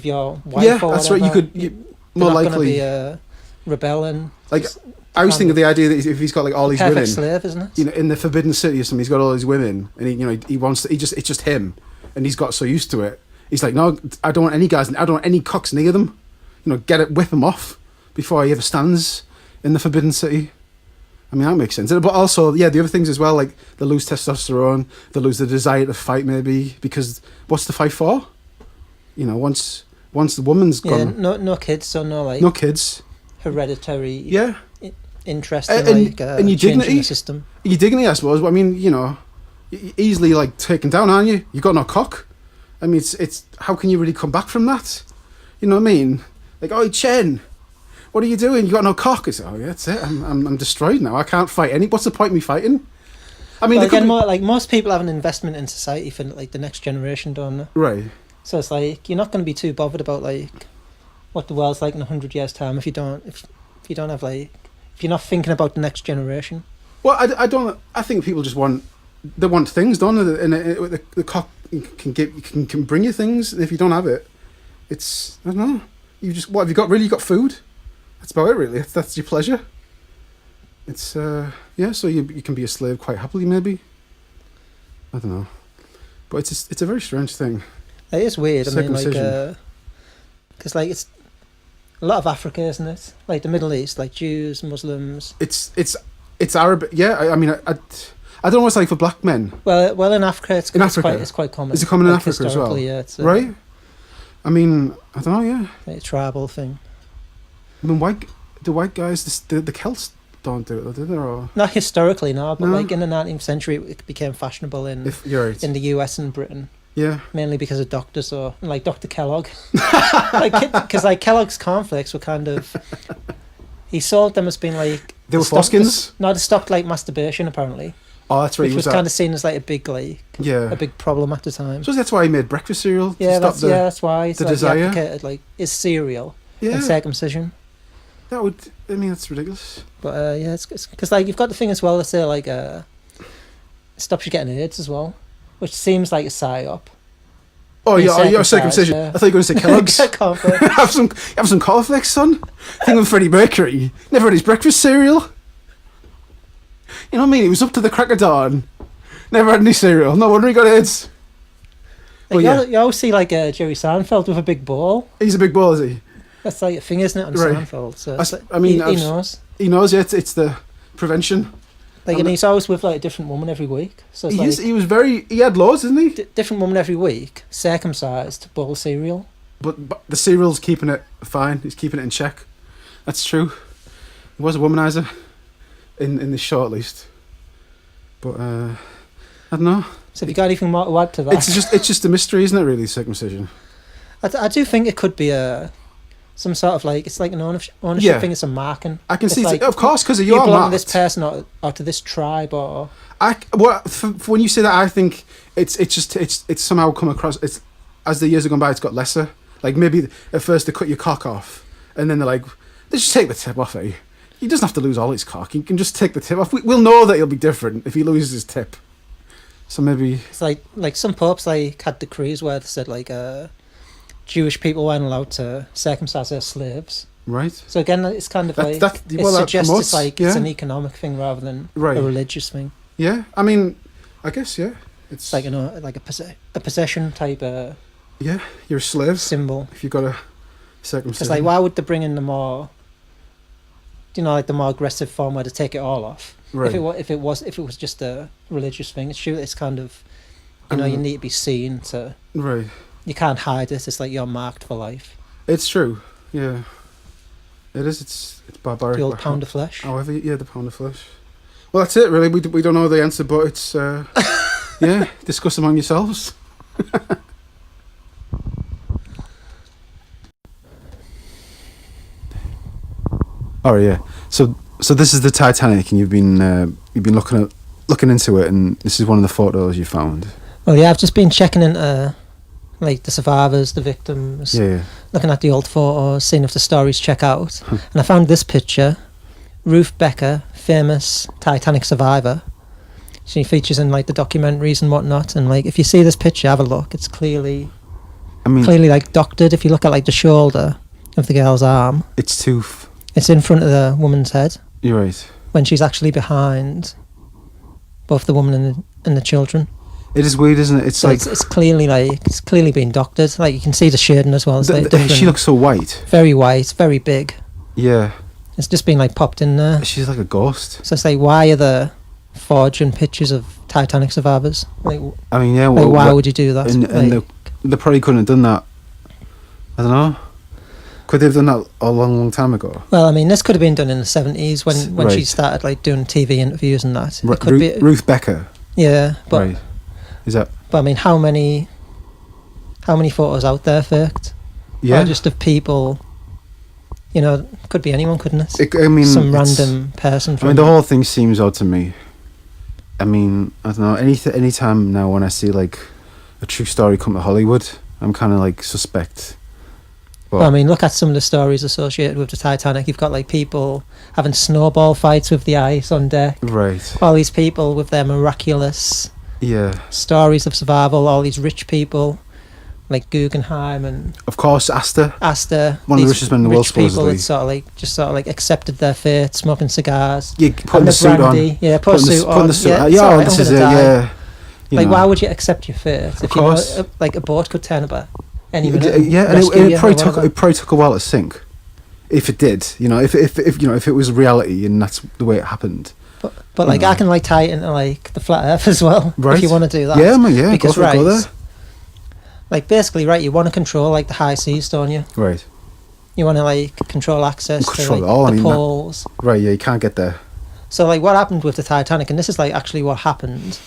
[SPEAKER 4] your wife.
[SPEAKER 2] Yeah,
[SPEAKER 4] or
[SPEAKER 2] that's right. You
[SPEAKER 4] whatever.
[SPEAKER 2] could
[SPEAKER 4] They're
[SPEAKER 2] more
[SPEAKER 4] not
[SPEAKER 2] likely.
[SPEAKER 4] Gonna be rebelling.
[SPEAKER 2] Like,
[SPEAKER 4] It's
[SPEAKER 2] I was
[SPEAKER 4] kind
[SPEAKER 2] thinking of the idea that if he's got like all these
[SPEAKER 4] perfect
[SPEAKER 2] women,
[SPEAKER 4] slave, isn't it?
[SPEAKER 2] you know, in the Forbidden City or something, he's got all these women, and he wants to, it's just him, and he's got so used to it. He's like, no, I don't want any guys, I don't want any cocks near them. You know, whip him off before he ever stands in the Forbidden City. I mean, that makes sense. But also, yeah, the other things as well, like they lose testosterone, they lose the desire to fight, maybe, because what's the fight for? You know, once the woman's
[SPEAKER 4] Yeah,
[SPEAKER 2] gone,
[SPEAKER 4] no kids, so
[SPEAKER 2] no kids.
[SPEAKER 4] Hereditary
[SPEAKER 2] Yeah,
[SPEAKER 4] interest in
[SPEAKER 2] And-
[SPEAKER 4] like
[SPEAKER 2] and your
[SPEAKER 4] changing
[SPEAKER 2] dignity.
[SPEAKER 4] the system.
[SPEAKER 2] your dignity, I suppose. I mean, you know, easily like taken down, aren't you? You got no cock. I mean, it's how can you really come back from that? You know what I mean? Like, oh, Chen, what are you doing? You got no cock. It's oh yeah, that's it. I'm destroyed now. I can't fight any. What's the point of me fighting? I mean,
[SPEAKER 4] Well,
[SPEAKER 2] there could
[SPEAKER 4] again,
[SPEAKER 2] be-
[SPEAKER 4] like most people have an investment in society for like the next generation, don't they?
[SPEAKER 2] right.
[SPEAKER 4] So it's like you're not going to be too bothered about like what the world's like in 100 years' time if you don't have like if you're not thinking about the next generation.
[SPEAKER 2] Well, I don't. I think people just want things, don't they? And the cock can bring you things. And if you don't have it, it's I don't know. You just what have you got? Really, you got food. That's about it. Really, that's your pleasure. It's yeah. So you can be a slave quite happily, maybe. I don't know, but it's a very strange thing.
[SPEAKER 4] It is weird. I mean, like
[SPEAKER 2] Circumcision.
[SPEAKER 4] because like it's a lot of Africa, isn't it? Like the Middle East, like Jews, Muslims.
[SPEAKER 2] It's Arab. Yeah, I mean, I don't know what it's like for black men,
[SPEAKER 4] Well, in Africa, it's
[SPEAKER 2] Africa?
[SPEAKER 4] quite common.
[SPEAKER 2] Is it common in
[SPEAKER 4] Like,
[SPEAKER 2] Africa as well?
[SPEAKER 4] historically, yeah, it's
[SPEAKER 2] right? I mean, I don't know. Yeah,
[SPEAKER 4] like a tribal thing.
[SPEAKER 2] I mean, the white guys, the Celts don't do it, though, do they? Or
[SPEAKER 4] Not historically, no, but
[SPEAKER 2] No?
[SPEAKER 4] like in the 19th century, it became fashionable
[SPEAKER 2] if you're right,
[SPEAKER 4] in the US and Britain.
[SPEAKER 2] yeah.
[SPEAKER 4] Mainly because of doctors, or like Dr. Kellogg, because like Kellogg's cornflakes were kind of, he sold them as being like
[SPEAKER 2] They were
[SPEAKER 4] to stop-
[SPEAKER 2] foreskins?
[SPEAKER 4] No, they stopped like masturbation apparently,
[SPEAKER 2] Oh, that's right.
[SPEAKER 4] which
[SPEAKER 2] He
[SPEAKER 4] was
[SPEAKER 2] was
[SPEAKER 4] kind of seen as like a
[SPEAKER 2] yeah.
[SPEAKER 4] big problem at the time.
[SPEAKER 2] So that's why he made breakfast cereal. to
[SPEAKER 4] Yeah,
[SPEAKER 2] stop
[SPEAKER 4] that's why it's
[SPEAKER 2] the
[SPEAKER 4] like
[SPEAKER 2] desire.
[SPEAKER 4] he advocated like is cereal
[SPEAKER 2] yeah.
[SPEAKER 4] and circumcision.
[SPEAKER 2] That would. I mean, that's ridiculous.
[SPEAKER 4] But yeah, it's because like you've got the thing as well that say like it stops you getting AIDS as well.
[SPEAKER 2] Which
[SPEAKER 4] seems like a psyop.
[SPEAKER 2] Oh,
[SPEAKER 4] Being
[SPEAKER 2] yeah,
[SPEAKER 4] circumcised,
[SPEAKER 2] circumcision. I thought you were going to say Kellogg's.
[SPEAKER 4] Cornflakes.
[SPEAKER 2] have some cornflakes, son. Think of Freddie Mercury. Never had his breakfast cereal. You know what I mean? He was up to the crack of dawn. Never had any cereal. No wonder he got AIDS.
[SPEAKER 4] Like, you always see like Jerry Seinfeld with a big ball.
[SPEAKER 2] He's a big ball, is he?
[SPEAKER 4] That's like a thing, isn't it, on
[SPEAKER 2] Right.
[SPEAKER 4] Seinfeld? So he knows.
[SPEAKER 2] He knows, yeah. It's the prevention.
[SPEAKER 4] Like, and he's always with like a different woman every week. So it's
[SPEAKER 2] He had loads, isn't he?
[SPEAKER 4] different woman every week, circumcised, bowl of cereal.
[SPEAKER 2] But the cereal's keeping it fine. He's keeping it in check. That's true. He was a womanizer, in this show at least. But I don't know.
[SPEAKER 4] So have you got anything more to add to that?
[SPEAKER 2] It's just a mystery, isn't it? Really, circumcision.
[SPEAKER 4] I do think it could be some sort of like, it's like an ownership thing. It's a marking.
[SPEAKER 2] I can
[SPEAKER 4] it's
[SPEAKER 2] see,
[SPEAKER 4] like,
[SPEAKER 2] of course, because you
[SPEAKER 4] you
[SPEAKER 2] are
[SPEAKER 4] belong
[SPEAKER 2] marked.
[SPEAKER 4] to this person or to this tribe or.
[SPEAKER 2] For when you say that, I think it's somehow come across. It's as the years have gone by, it's got lesser. Like maybe at first they cut your cock off, and then they're like, let's just take the tip off, eh? He doesn't have to lose all his cock. He can just take the tip off. We'll know that he'll be different if he loses his tip. So maybe
[SPEAKER 4] it's like some popes like had decrees where they said like Jewish people weren't allowed to circumcise their slaves.
[SPEAKER 2] Right.
[SPEAKER 4] So again, it's kind of it suggests it's like it's an economic thing rather than a religious thing.
[SPEAKER 2] Yeah, I mean, I guess it's
[SPEAKER 4] like like a possession type.
[SPEAKER 2] Yeah, you're a slave
[SPEAKER 4] symbol.
[SPEAKER 2] If you've got a circumcision.
[SPEAKER 4] It's like, why would they bring in the more aggressive form where they take it all off?
[SPEAKER 2] Right.
[SPEAKER 4] If it was just a religious thing, it's kind of you need to be seen to.
[SPEAKER 2] Right.
[SPEAKER 4] You can't hide it. It's like you're marked for life.
[SPEAKER 2] It's true. Yeah. It is. It's barbaric.
[SPEAKER 4] The old pound of flesh.
[SPEAKER 2] However, yeah, the pound of flesh. Well, that's it. Really, we don't know the answer, but it's yeah. Discuss among yourselves. Oh yeah. So this is the Titanic, and you've been looking into it, and this is one of the photos you found.
[SPEAKER 4] Well, yeah, I've just been checking into like the survivors, the victims, looking at the old photos, seeing if the stories check out. And I found this picture, Ruth Becker, famous Titanic survivor. She features in like the documentaries and whatnot. And like, if you see this picture, have a look. It's clearly like doctored. If you look at like the shoulder of the girl's arm,
[SPEAKER 2] it's
[SPEAKER 4] in front of the woman's head.
[SPEAKER 2] You're right.
[SPEAKER 4] When she's actually behind both the woman and the children.
[SPEAKER 2] It is weird, isn't it? It's
[SPEAKER 4] so
[SPEAKER 2] like
[SPEAKER 4] it's clearly been doctored. Like you can see the shading as well.
[SPEAKER 2] She looks so white.
[SPEAKER 4] Very white, very big.
[SPEAKER 2] Yeah.
[SPEAKER 4] It's just been like popped in there.
[SPEAKER 2] She's like a ghost.
[SPEAKER 4] So it's like, why are there forging pictures of Titanic survivors? Like,
[SPEAKER 2] I mean, yeah.
[SPEAKER 4] Well, why would you do that?
[SPEAKER 2] And they probably couldn't have done that. I don't know. Could they have done that a long time ago?
[SPEAKER 4] Well, I mean, this could have been done in the 70s when she started like doing TV interviews and that. It could be
[SPEAKER 2] Ruth Becker.
[SPEAKER 4] Yeah, but
[SPEAKER 2] right. Is that?
[SPEAKER 4] But I mean, how many photos out there faked?
[SPEAKER 2] Yeah.
[SPEAKER 4] Or just of people. Could be anyone, couldn't it?
[SPEAKER 2] I mean,
[SPEAKER 4] some random person.
[SPEAKER 2] I mean, the whole thing seems odd to me. I mean, I don't know. Any time now when I see like a true story come to Hollywood, I'm kind of like suspect.
[SPEAKER 4] Well, I mean, look at some of the stories associated with the Titanic. You've got like people having snowball fights with the ice on deck.
[SPEAKER 2] Right.
[SPEAKER 4] All these people with their miraculous stories of survival. All these rich people, like Guggenheim and
[SPEAKER 2] of course Astor, one of the richest men in the world.
[SPEAKER 4] People that sort of like accepted their fate, smoking cigars.
[SPEAKER 2] Yeah, putting the suit on.
[SPEAKER 4] Yeah, put a suit on.
[SPEAKER 2] This is it. Yeah.
[SPEAKER 4] Why would you accept your fate? Of course. Like a boat could turn about. Any minute,
[SPEAKER 2] yeah, and it probably took a while to sink. If it did, if it was reality and that's the way it happened.
[SPEAKER 4] But like I can like tie it into like the flat Earth as well, right? If you want to do that.
[SPEAKER 2] Yeah, man, yeah.
[SPEAKER 4] Because
[SPEAKER 2] go there.
[SPEAKER 4] Like basically, right, you want to control like the high seas, don't you?
[SPEAKER 2] Right.
[SPEAKER 4] You want to like control access to like, the poles.
[SPEAKER 2] Right. Yeah, you can't get there.
[SPEAKER 4] So like, what happened with the Titanic, and this is like actually what happened.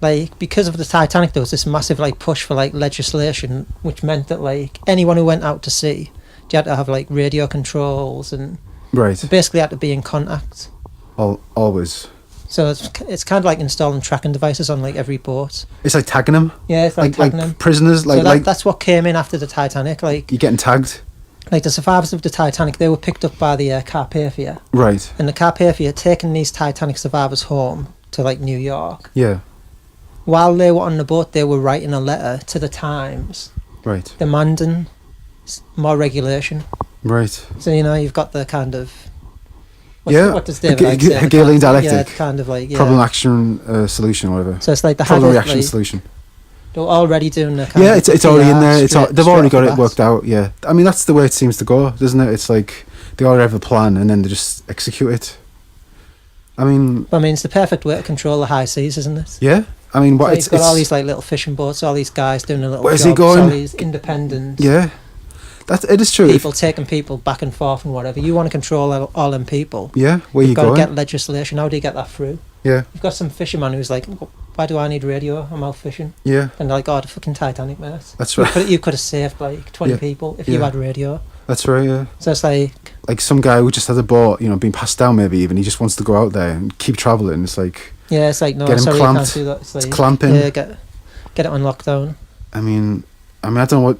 [SPEAKER 4] Like, because of the Titanic, there was this massive like push for like legislation, which meant that like anyone who went out to sea, you had to have like radio controls and basically had to be in contact.
[SPEAKER 2] Always.
[SPEAKER 4] So it's kind of like installing tracking devices on like every boat.
[SPEAKER 2] It's like tagging them.
[SPEAKER 4] Yeah, it's like tagging them.
[SPEAKER 2] Prisoners,
[SPEAKER 4] so that's what came in after the Titanic. Like
[SPEAKER 2] you're getting tagged.
[SPEAKER 4] Like the survivors of the Titanic, they were picked up by the Carpathia.
[SPEAKER 2] Right. And
[SPEAKER 4] the Carpathia taking these Titanic survivors home to like New York.
[SPEAKER 2] Yeah.
[SPEAKER 4] while they were on the boat, they were writing a letter to the Times,
[SPEAKER 2] Right.
[SPEAKER 4] demanding more regulation.
[SPEAKER 2] Right.
[SPEAKER 4] So you've got the kind of what does David Icke say?
[SPEAKER 2] Hegelian dialectic.
[SPEAKER 4] Yeah, kind of like
[SPEAKER 2] problem, action, solution, or whatever.
[SPEAKER 4] So it's like the
[SPEAKER 2] problem, reaction, solution.
[SPEAKER 4] They're already doing the kind of
[SPEAKER 2] it's already in there. They've already got it
[SPEAKER 4] that.
[SPEAKER 2] worked out. Yeah, I mean that's the way it seems to go, doesn't it? It's like they already have a plan and then they just execute it. I mean,
[SPEAKER 4] it's the perfect way to control the high seas, isn't it?
[SPEAKER 2] Yeah, I mean,
[SPEAKER 4] So you've got all these like little fishing boats, all these guys doing a little.
[SPEAKER 2] Where's
[SPEAKER 4] jobs,
[SPEAKER 2] he going?
[SPEAKER 4] All these independent.
[SPEAKER 2] Yeah, it is true.
[SPEAKER 4] People taking people back and forth and whatever. You want to control all them people.
[SPEAKER 2] Yeah, where you
[SPEAKER 4] You've
[SPEAKER 2] going?
[SPEAKER 4] got to get legislation. How do you get that through?
[SPEAKER 2] Yeah.
[SPEAKER 4] You've got some fisherman who's like, why do I need radio? I'm out fishing.
[SPEAKER 2] Yeah.
[SPEAKER 4] And they're like, oh, the fucking Titanic, mate.
[SPEAKER 2] That's right.
[SPEAKER 4] You could have saved like 20 people if you had radio.
[SPEAKER 2] That's right, yeah.
[SPEAKER 4] So it's like
[SPEAKER 2] some guy who just has a boat, being passed down maybe even, he just wants to go out there and keep travelling. It's like...
[SPEAKER 4] Yeah, it's like, no,
[SPEAKER 2] get him
[SPEAKER 4] sorry,
[SPEAKER 2] clamped.
[SPEAKER 4] you can't do that. It's like,
[SPEAKER 2] clamping.
[SPEAKER 4] Yeah, get it on lockdown.
[SPEAKER 2] I mean, I don't know what...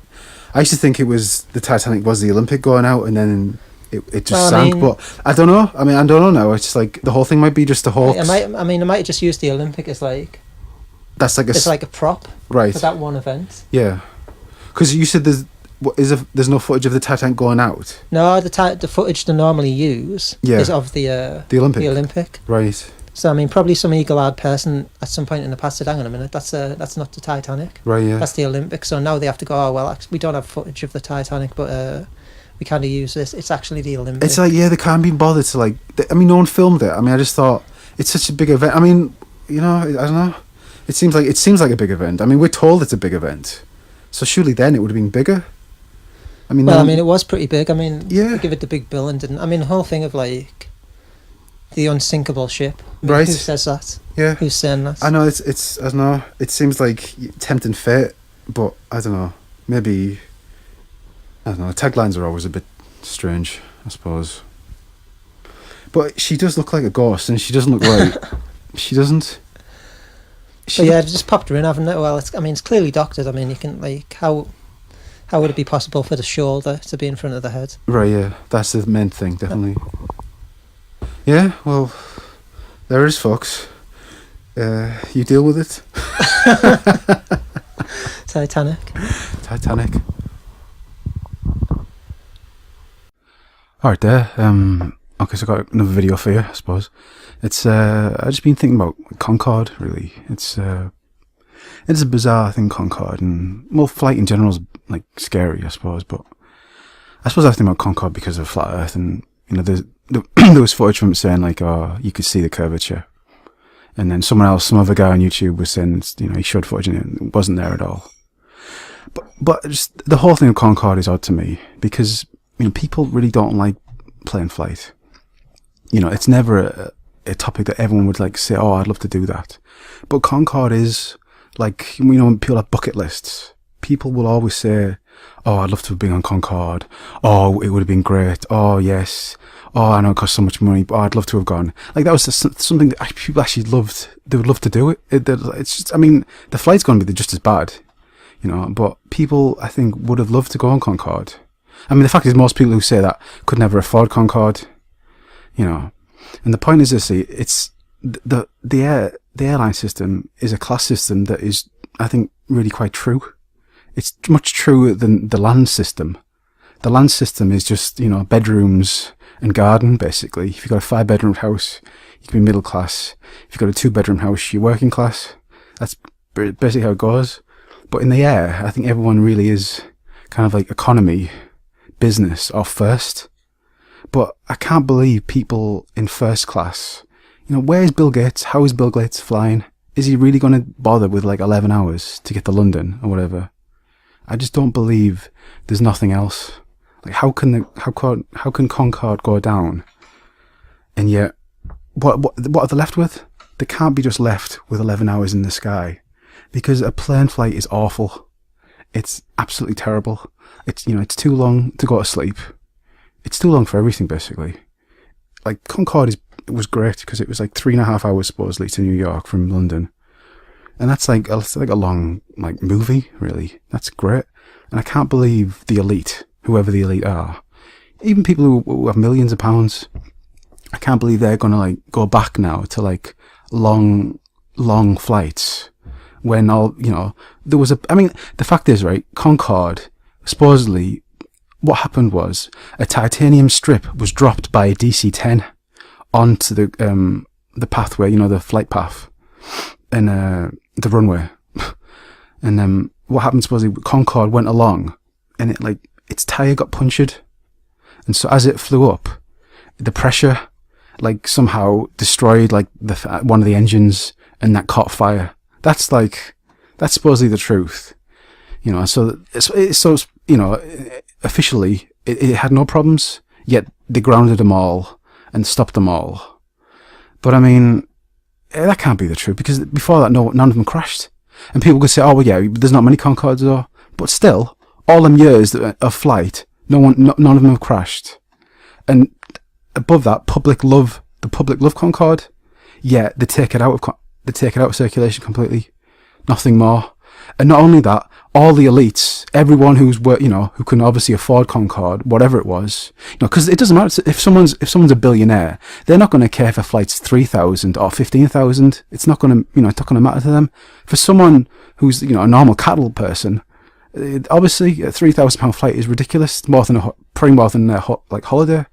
[SPEAKER 2] I used to think it was the Titanic was the Olympic going out and then it just sank, but I don't know. I don't know now. It's like the whole thing might be just a hoax.
[SPEAKER 4] I might have just used the Olympic as like...
[SPEAKER 2] That's like
[SPEAKER 4] it's like a prop
[SPEAKER 2] right.
[SPEAKER 4] for that one event.
[SPEAKER 2] Yeah. Because you said there's no footage of the Titanic going out?
[SPEAKER 4] No, the footage they normally use is of the
[SPEAKER 2] Olympic.
[SPEAKER 4] The Olympic.
[SPEAKER 2] Right.
[SPEAKER 4] So probably some eagle-eyed person at some point in the past said, "Hang on a minute, that's not the Titanic."
[SPEAKER 2] Right. Yeah.
[SPEAKER 4] That's the Olympic. So now they have to go. Oh well, actually, we don't have footage of the Titanic, but we kind of use this. It's actually the Olympic.
[SPEAKER 2] It's like they can't be bothered to like. No one filmed it. I just thought it's such a big event. I don't know. It seems like a big event. We're told it's a big event, so surely then it would have been bigger.
[SPEAKER 4] It was pretty big.
[SPEAKER 2] Yeah.
[SPEAKER 4] They give it the big bill and didn't. The whole thing of like the unsinkable ship.
[SPEAKER 2] Right.
[SPEAKER 4] Who says that?
[SPEAKER 2] Yeah.
[SPEAKER 4] Who's saying that?
[SPEAKER 2] I know it's I don't know. It seems like tempting fate, but I don't know. Maybe I don't know. Taglines are always a bit strange, I suppose. But she does look like a ghost, and she doesn't look right. She doesn't.
[SPEAKER 4] But yeah, they've just popped her in, haven't it? Well, it's clearly doctored. You can like how would it be possible for the shoulder to be in front of the head?
[SPEAKER 2] Right, yeah, that's the main thing, definitely. Yeah, well, there is, folks. You deal with it.
[SPEAKER 4] Titanic.
[SPEAKER 2] All right, there. Okay, so I got another video for you, I suppose. It's I've just been thinking about Concorde. Really, it's a bizarre thing, Concorde, and flight in general is like scary, I suppose. But I suppose I think about Concorde because of flat Earth, and there was footage from it saying like, oh, you could see the curvature, and then some other guy on YouTube was saying, he showed footage and it wasn't there at all. But just the whole thing of Concorde is odd to me because people really don't like plane flight. It's never a topic that everyone would like say, oh, I'd love to do that. But Concorde is like, when people have bucket lists, people will always say, oh, I'd love to have been on Concorde. Oh, it would have been great. Oh, yes. Oh, I know it cost so much money, but I'd love to have gone. Like, that was something that people actually loved. They would love to do it. It's just, the flight's going to be just as bad, but people, I think, would have loved to go on Concorde. The fact is, most people who say that could never afford Concorde, And the point is this: it's the airline system is a class system that is, I think, really quite true. It's much truer than the land system. The land system is just, bedrooms and garden, basically. If you've got a 5-bedroom house, you can be middle class. If you've got a 2-bedroom house, you're working class. That's basically how it goes. But in the air, I think everyone really is kind of like economy, business, or first. But I can't believe people in first class. Where's Bill Gates? How is Bill Gates flying? Is he really going to bother with like 11 hours to get to London or whatever? I just don't believe there's nothing else. Like, how can Concorde go down? And yet, what are they left with? They can't be just left with 11 hours in the sky, because a plane flight is awful. It's absolutely terrible. It's too long to go to sleep. It's too long for everything, basically. Like, Concorde was great because it was like 3.5 hours supposedly to New York from London. And that's like a long movie, really. That's great. And I can't believe the elite, whoever the elite are, even people who have millions of pounds, I can't believe they're going to go back now to long flights when there was the fact is, right, Concorde, supposedly, what happened was a titanium strip was dropped by a DC-10 onto the pathway, the flight path, and the runway. And what happened supposedly, Concorde went along, and its tire got punctured, and so as it flew up, the pressure somehow destroyed one of the engines, and that caught fire. That's supposedly the truth, So officially it had no problems, yet they grounded them all and stopped them all. But that can't be the truth, because before that, none of them crashed. And people could say, "Oh well, yeah, there's not many Concordes though." But still, all them years of flight, none of them have crashed. And above that, the public love Concorde. Yeah, they take it out of circulation completely. Nothing more. And not only that, all the elites, everyone who can obviously afford Concorde, whatever it was, because it doesn't matter if someone's a billionaire, they're not going to care if a flight's 3,000 or 15,000. It's not going to matter to them. For someone who's a normal cattle person, obviously a £3,000 flight is ridiculous, probably more than a holiday.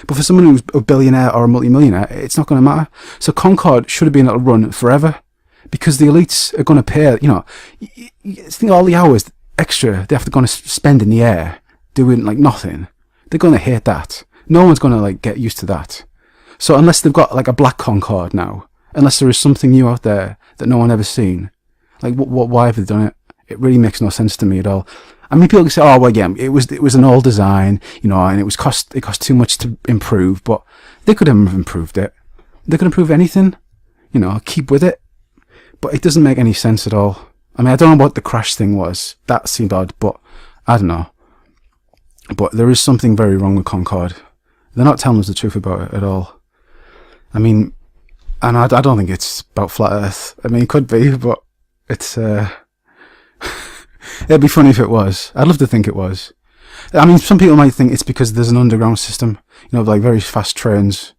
[SPEAKER 2] But for someone who's a billionaire or a multimillionaire, it's not going to matter. So Concorde should have been able to run forever, because the elites are going to pay. Think all the hours extra they have to spend in the air doing nothing. They're going to hate that. No one's going to get used to that. So unless they've got a black Concorde now, unless there is something new out there that no one ever seen, why have they done it? It really makes no sense to me at all. People can say, "Oh well, yeah, it was an old design, and it cost too much to improve." But they could have improved it. They could improve anything, keep with it. But it doesn't make any sense at all. I don't know what the crash thing was. That seemed odd, but I don't know. But there is something very wrong with Concorde. They're not telling us the truth about it at all. And I don't think it's about flat Earth. It could be, but it's it'd be funny if it was. I'd love to think it was. Some people might think it's because there's an underground system, very fast trains.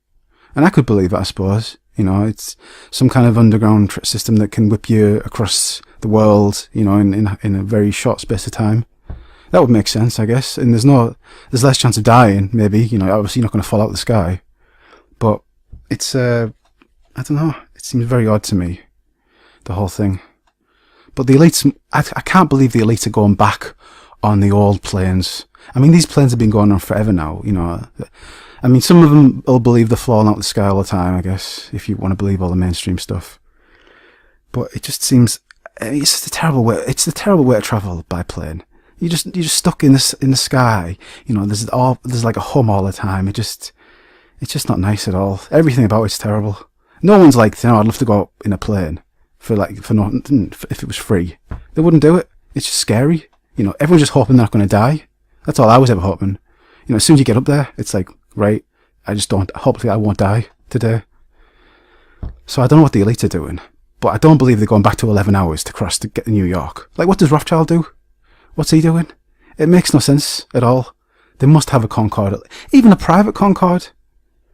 [SPEAKER 2] And I could believe it, I suppose. It's some kind of underground system that can whip you across the world, in a very short space of time. That would make sense, I guess. And there's less chance of dying, maybe. Obviously you're not going to fall out of the sky. But it's, I don't know. It seems very odd to me, the whole thing. But the elites, I can't believe the elites are going back on the old planes. These planes have been going on forever now, some of them will believe they're falling out of the sky all the time, I guess, if you want to believe all the mainstream stuff. But it just seems, it's just a terrible way. It's a terrible way to travel by plane. You're just stuck in the sky. There's a hum all the time. It's just not nice at all. Everything about it's terrible. No one's I'd love to go in a plane for nothing, if it was free. They wouldn't do it. It's just scary. Everyone's just hoping they're not going to die. That's all I was ever hoping. As soon as you get up there, it's right, hopefully I won't die today. So I don't know what the elites are doing, but I don't believe they're going back to 11 hours to cross to get to New York. What does Rothschild do? What's he doing? It makes no sense at all. They must have a Concorde, even a private Concorde,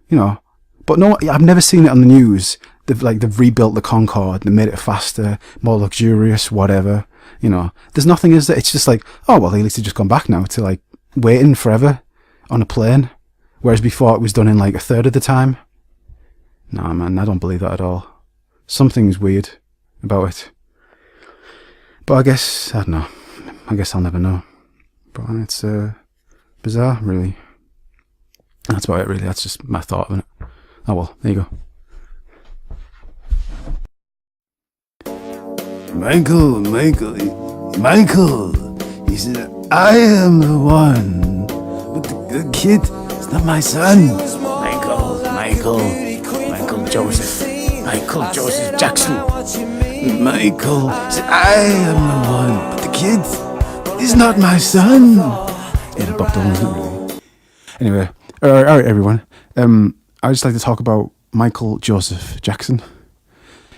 [SPEAKER 2] But no, I've never seen it on the news. They've rebuilt the Concorde, they made it faster, more luxurious, whatever. There's nothing, is there? It's just oh well, the elites have just gone back now to waiting forever on a plane. Whereas before it was done in a third of the time. Nah, man, I don't believe that at all. Something's weird about it. But I guess, I don't know. I guess I'll never know. But it's bizarre, really. That's about it, really. That's just my thought of it. Oh well, there you go. Michael, he said, "I am the one, but the kid is not my son." Michael Joseph Jackson. Michael said, "I am the one, but the kid is not my son." Yeah, Bob Dylan, isn't it, really? Anyway, alright everyone. I'd just like to talk about Michael Joseph Jackson.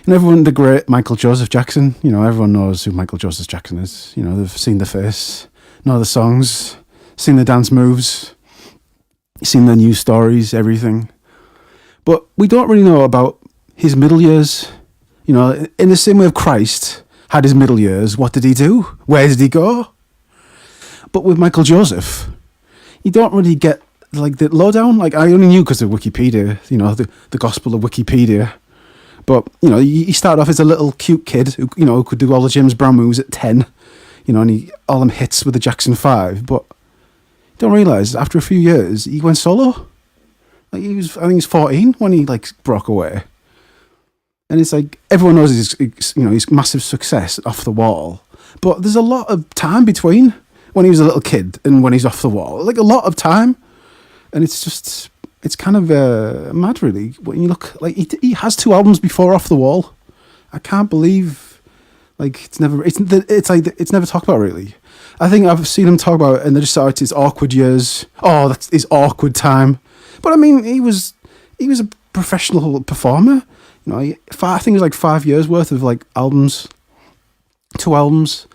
[SPEAKER 2] Everyone, the great Michael Joseph Jackson, everyone knows who Michael Joseph Jackson is. They've seen the face, know the songs, seen the dance moves, seen the news stories, everything. But we don't really know about his middle years. In the same way of Christ, had his middle years. What did he do? Where did he go? But with Michael Joseph, you don't really get like the lowdown. Like I only knew because of Wikipedia, you know, the gospel of Wikipedia. But you know, he started off as a little cute kid who, you know, who could do all the James Brown moves at 10, you know, and all them hits with the Jackson 5. But you don't realise after a few years he went solo. Like I think he was 14 when he like broke away. And it's like everyone knows his massive success off the wall, but there's a lot of time between when he was a little kid and when he's off the wall, like a lot of time, and it's kind of mad really when you look. Like he has 2 albums before Off the Wall. I can't believe like it's never talked about really. I think I've seen him talk about it and they just it's his awkward years. Oh, that's his awkward time. But I mean, he was a professional performer. You know, I think it was like 5 years worth of like albums, 2 albums,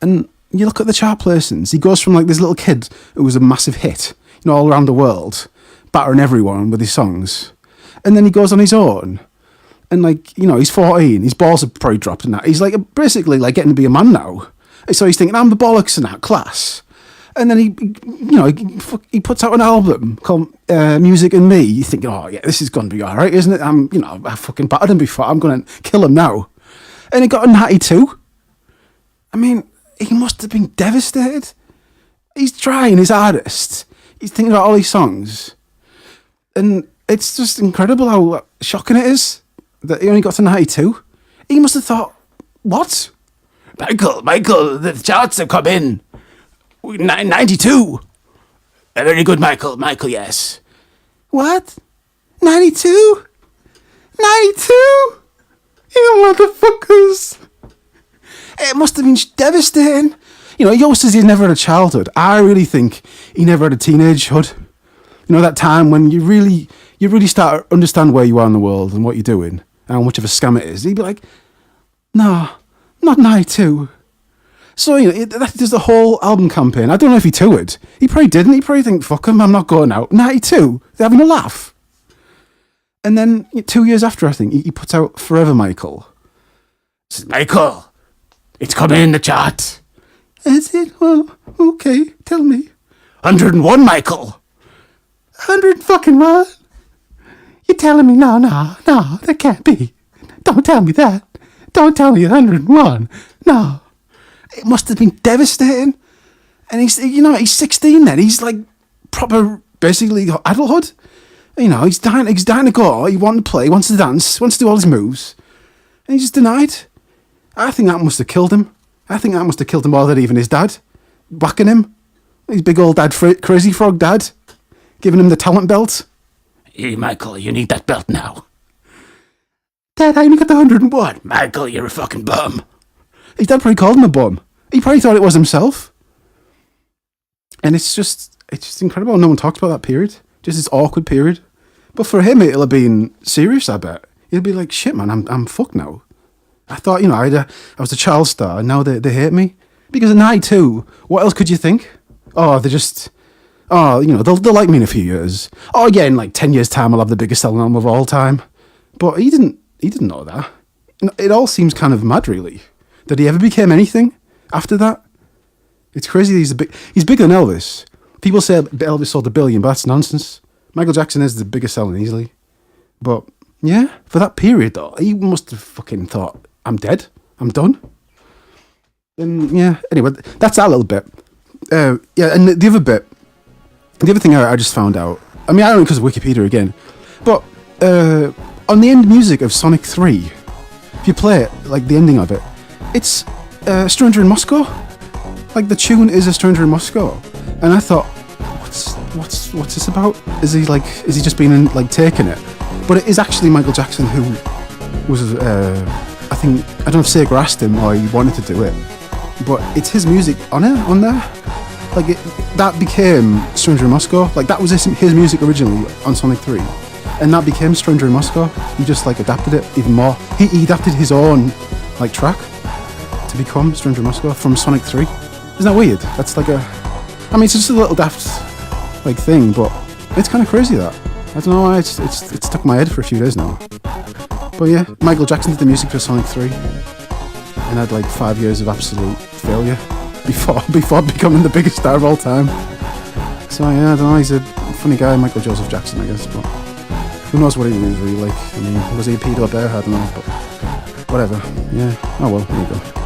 [SPEAKER 2] and you look at the chart placings. He goes from like this little kid who was a massive hit, you know, all around the world, battering everyone with his songs, and then he goes on his own, and like, you know, he's 14, his balls are probably dropped and that. He's like basically like getting to be a man now, so he's thinking I'm the bollocks in that class. And then he puts out an album called Music and Me. You think, oh yeah, this is going to be all right, isn't it? I fucking battered him before. I'm going to kill him now. And he got a 92. I mean, he must have been devastated. He's trying his hardest. He's thinking about all these songs. And it's just incredible how shocking it is that he only got to 92. He must have thought, what? Michael, the charts have come in. 92. Very good, Michael, yes. What? 92? 92? You motherfuckers. It must have been devastating. You know, Yo says he's never had a childhood. I really think he never had a teenagehood. You know, that time when you really start to understand where you are in the world and what you're doing and how much of a scam it is. He'd be like, no, not 92. So, you know, that does the whole album campaign. I don't know if he toured. He probably didn't. He probably think, fuck him, I'm not going out. 92. They're having a laugh. And then 2 years after, I think, he puts out Forever Michael. He says, Michael, it's coming in the chart. Is it? Well, okay, tell me. 101, Michael. 100 fucking what? You're telling me, no, that can't be. Don't tell me that. Don't tell me 101. No. It must have been devastating. And he's 16 then. He's like proper, basically adulthood. You know, he's dying to go. He wants to play, he wants to dance, wants to do all his moves. And he's just denied. I think that must have killed him. I think that must have killed him more than even his dad. Whacking him. His big old dad, crazy frog dad. Giving him the talent belt. Hey, Michael, you need that belt now. Dad, I only got the 101. Michael, you're a fucking bum. His dad probably called him a bum. He probably thought it was himself. And it's just incredible. No one talks about that period. Just this awkward period. But for him, it'll have been serious, I bet. He'll be like, shit, man, I'm fucked now. I thought, you know, I was a child star, and now they hate me. Because at 92, what else could you think? Oh, you know, they'll like me in a few years. Oh, yeah, in like 10 years' time, I'll have the biggest selling album of all time. But he didn't know that. It all seems kind of mad, really. That he ever became anything after that. It's crazy he's bigger than Elvis. People say Elvis sold 1 billion, but that's nonsense. Michael Jackson is the biggest selling easily. But yeah, for that period though, he must have fucking thought, I'm dead. I'm done. And yeah, anyway, that's that little bit. Yeah, and the other thing I just found out, I mean, I don't know because of Wikipedia again, but on the end music of Sonic 3, if you play it, like the ending of it, it's Stranger in Moscow. Like the tune is A Stranger in Moscow. And I thought, what's this about? Is he just being like taking it? But it is actually Michael Jackson who was I don't know if Sega asked him or he wanted to do it, but it's his music on there. Like that became Stranger in Moscow. Like that was his music originally on Sonic 3, and that became Stranger in Moscow. He just like adapted it even more. He adapted his own like track to become Stranger in Moscow from Sonic 3. Isn't that weird? That's like it's just a little daft like thing, but it's kind of crazy that. I don't know why it's stuck in my head for a few days now. But yeah, Michael Jackson did the music for Sonic 3. and had like 5 years of absolute failure before becoming the biggest star of all time. So yeah, I don't know, he's a funny guy, Michael Joseph Jackson, I guess, but who knows what he was really like. I mean, was he a pedo or bear? I don't know, but whatever. Yeah, oh well, there you go.